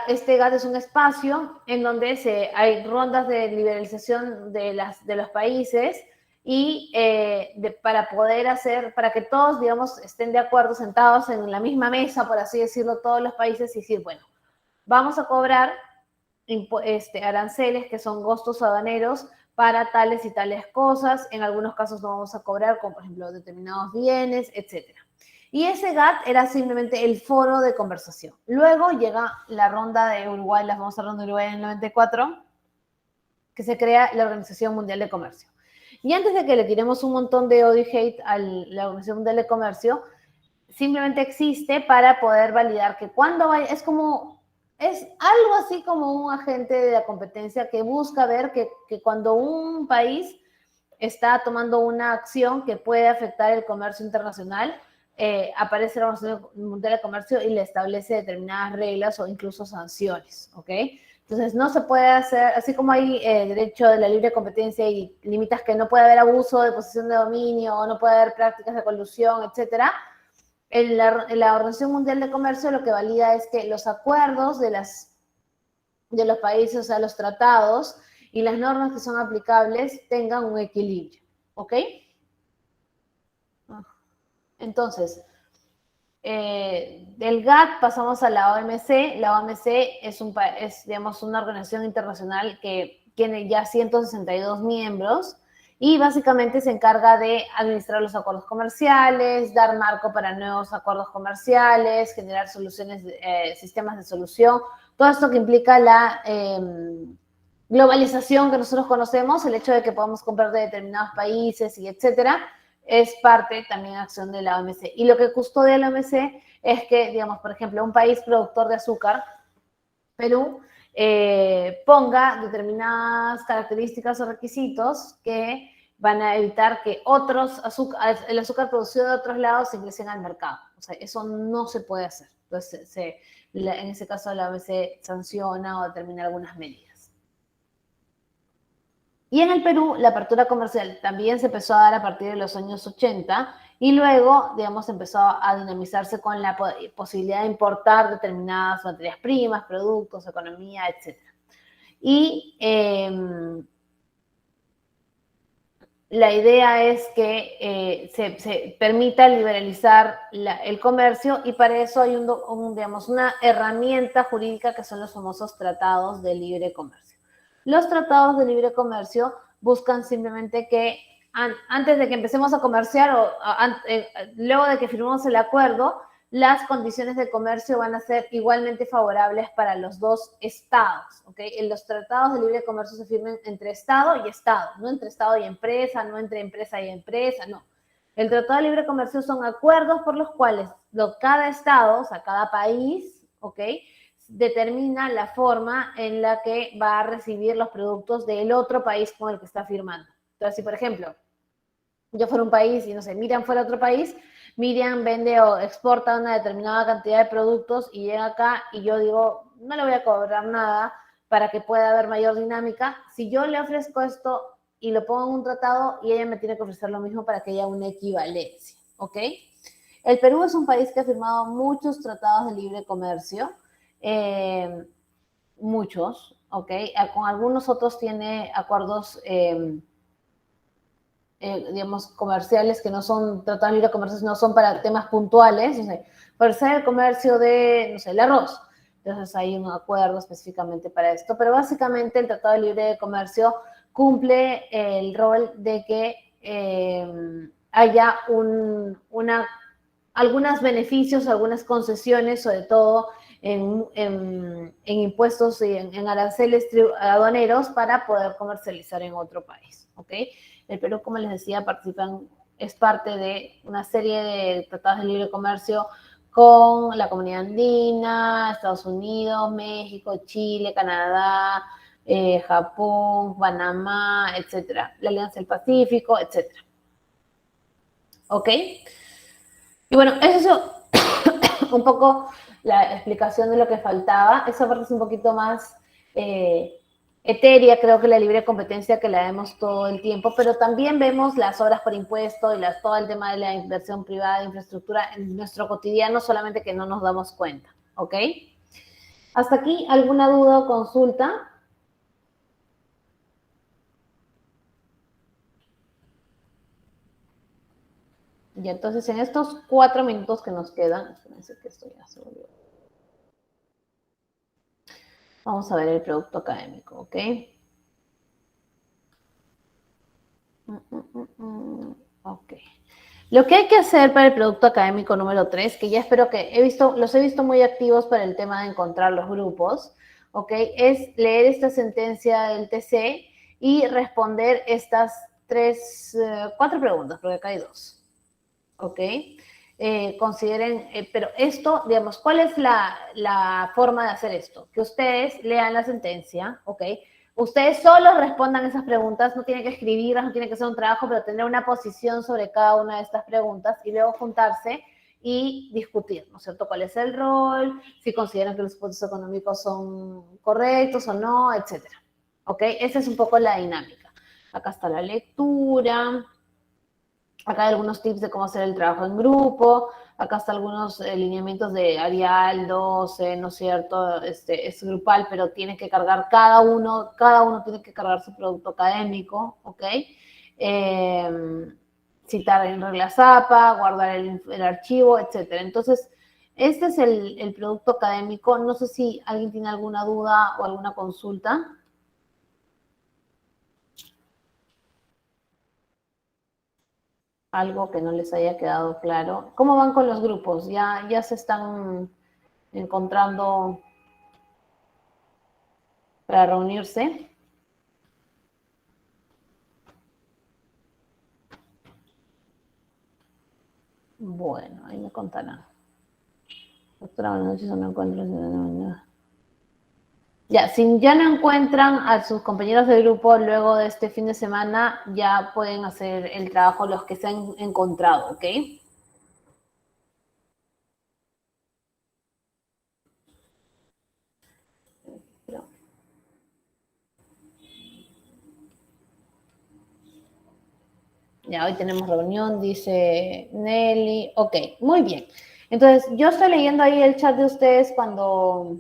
este GATT es un espacio en donde hay rondas de liberalización de los países y para que todos, digamos, estén de acuerdo, sentados en la misma mesa, por así decirlo, todos los países y decir, bueno, vamos a cobrar aranceles que son costos aduaneros para tales y tales cosas. En algunos casos no vamos a cobrar, como por ejemplo determinados bienes, etc. Y ese GATT era simplemente el foro de conversación. Luego llega la ronda de Uruguay, la famosa ronda de Uruguay en el 94, que se crea la Organización Mundial de Comercio. Y antes de que le tiremos un montón de odio y hate a la Organización Mundial de Comercio, simplemente existe para poder validar que cuando vaya, es algo así como un agente de la competencia que busca ver que cuando un país está tomando una acción que puede afectar el comercio internacional, aparece la Organización Mundial de Comercio y le establece determinadas reglas o incluso sanciones, ¿ok? Entonces no se puede hacer, así como hay derecho de la libre competencia y limitas que no puede haber abuso de posición de dominio o no puede haber prácticas de colusión, etcétera. En la Organización Mundial de Comercio lo que valida es que los acuerdos de los países, o sea, los tratados y las normas que son aplicables tengan un equilibrio, ¿ok? Entonces, del GATT pasamos a la OMC. La OMC es, digamos, una organización internacional que tiene ya 162 miembros y básicamente se encarga de administrar los acuerdos comerciales, dar marco para nuevos acuerdos comerciales, generar soluciones, sistemas de solución, todo esto que implica la globalización que nosotros conocemos, el hecho de que podamos comprar de determinados países y etcétera, es parte también de acción de la OMC. Y lo que custodia la OMC es que, digamos, por ejemplo, un país productor de azúcar, Perú, ponga determinadas características o requisitos que van a evitar que el azúcar producido de otros lados ingresen al mercado. O sea, eso no se puede hacer. Entonces, en ese caso, la OMC sanciona o determina algunas medidas. Y en el Perú, la apertura comercial también se empezó a dar a partir de los años 80 y luego, digamos, empezó a dinamizarse con la posibilidad de importar determinadas materias primas, productos, economía, etc. Y la idea es que se permita liberalizar el comercio y para eso hay digamos, una herramienta jurídica que son los famosos tratados de libre comercio. Los tratados de libre comercio buscan simplemente que antes de que empecemos a comerciar o luego de que firmemos el acuerdo, las condiciones de comercio van a ser igualmente favorables para los dos estados, ¿ok? Los tratados de libre comercio se firman entre estado y estado, no entre estado y empresa, no entre empresa y empresa, no. El tratado de libre comercio son acuerdos por los cuales cada estado, o sea, cada país, ¿ok?, determina la forma en la que va a recibir los productos del otro país con el que está firmando. Entonces, si por ejemplo, yo fuera un país y no sé, Miriam fuera otro país, Miriam vende o exporta una determinada cantidad de productos y llega acá y yo digo, no le voy a cobrar nada para que pueda haber mayor dinámica. Si yo le ofrezco esto y lo pongo en un tratado y ella me tiene que ofrecer lo mismo para que haya una equivalencia, ¿ok? El Perú es un país que ha firmado muchos tratados de libre comercio, muchos, ¿ok? Con algunos otros tiene acuerdos digamos, comerciales que no son tratados de libre comercio, no son para temas puntuales, no sé, por ser el comercio de, no sé, el arroz. Entonces hay un acuerdo específicamente para esto, pero básicamente el Tratado de Libre Comercio cumple el rol de que haya algunos beneficios, algunas concesiones, sobre todo en impuestos y en aranceles aduaneros para poder comercializar en otro país, ¿ok? El Perú, como les decía, es parte de una serie de tratados de libre comercio con la Comunidad Andina, Estados Unidos, México, Chile, Canadá, Japón, Panamá, etcétera, la Alianza del Pacífico, etcétera. ¿Ok? Y bueno, eso es un poco la explicación de lo que faltaba. Esa parte es un poquito más etérea, creo que la libre competencia que la vemos todo el tiempo, pero también vemos las obras por impuesto y todo el tema de la inversión privada de infraestructura en nuestro cotidiano, solamente que no nos damos cuenta, ¿ok? ¿Hasta aquí alguna duda o consulta? Y entonces en estos 4 minutos que nos quedan, espérense que esto ya se volvió. Vamos a ver el producto académico, ¿ok? Ok. Lo que hay que hacer para el producto académico número 3, que ya espero que los he visto muy activos para el tema de encontrar los grupos, ¿ok? Es leer esta sentencia del TC y responder estas 4 preguntas, porque acá hay 2, ¿ok? Consideren, pero esto, digamos, ¿cuál es la forma de hacer esto? Que ustedes lean la sentencia, ¿ok? Ustedes solo respondan esas preguntas, no tienen que escribirlas, no tienen que hacer un trabajo, pero tener una posición sobre cada una de estas preguntas y luego juntarse y discutir, ¿no es cierto? ¿Cuál es el rol? Si consideran que los puntos económicos son correctos o no, etcétera. ¿Ok? Esa es un poco la dinámica. Acá está la lectura. Acá hay algunos tips de cómo hacer el trabajo en grupo. Acá están algunos lineamientos de Arial 12, ¿no es cierto? Es grupal, pero tiene que cargar cada uno tiene que cargar su producto académico, ¿ok? Citar en regla ZAPA, guardar el archivo, etcétera. Entonces, este es el producto académico. No sé si alguien tiene alguna duda o alguna consulta. Algo que no les haya quedado claro. ¿Cómo van con los grupos? ¿Ya se están encontrando para reunirse? Bueno, ahí me contarán. Doctora, buenas noches, no encuentro. Ya, si ya no encuentran a sus compañeros de grupo luego de este fin de semana, ya pueden hacer el trabajo los que se han encontrado, ¿ok? Ya, hoy tenemos reunión, dice Nelly. Ok, muy bien. Entonces, yo estoy leyendo ahí el chat de ustedes cuando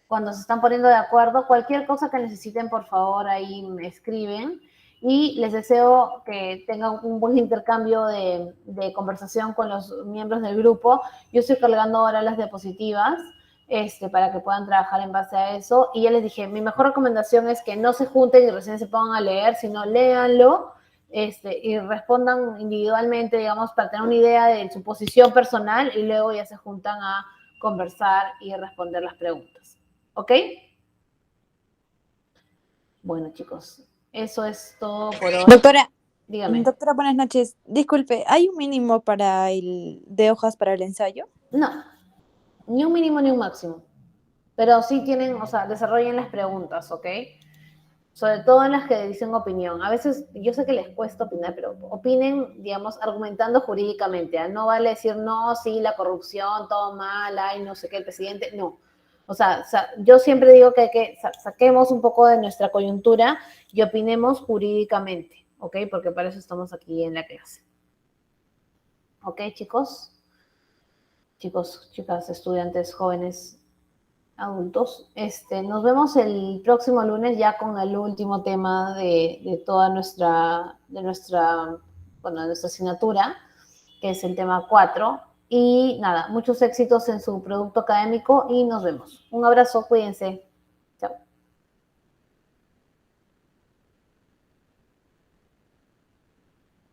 se están poniendo de acuerdo. Cualquier cosa que necesiten, por favor, ahí me escriben. Y les deseo que tengan un buen intercambio de conversación con los miembros del grupo. Yo estoy cargando ahora las diapositivas para que puedan trabajar en base a eso. Y ya les dije, mi mejor recomendación es que no se junten y recién se pongan a leer, sino léanlo, y respondan individualmente, digamos, para tener una idea de su posición personal y luego ya se juntan a conversar y responder las preguntas. ¿Ok? Bueno, chicos, eso es todo por hoy. Dígame. Doctora, buenas noches. Disculpe, ¿hay un mínimo de hojas para el ensayo? No, ni un mínimo ni un máximo. Pero sí tienen, o sea, desarrollen las preguntas, ¿ok? Sobre todo en las que dicen opinión. A veces, yo sé que les cuesta opinar, pero opinen, digamos, argumentando jurídicamente. ¿Eh? No vale decir, no, sí, la corrupción, todo mal, ay, no sé qué, el presidente, no. O sea, yo siempre digo que saquemos un poco de nuestra coyuntura y opinemos jurídicamente, ¿ok? Porque para eso estamos aquí en la clase. ¿Ok, chicos? Chicos, chicas, estudiantes, jóvenes, adultos. Nos vemos el próximo lunes ya con el último tema de toda nuestra asignatura, que es el tema 4. Y nada, muchos éxitos en su producto académico y nos vemos. Un abrazo, cuídense. Chao.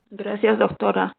Gracias, doctora.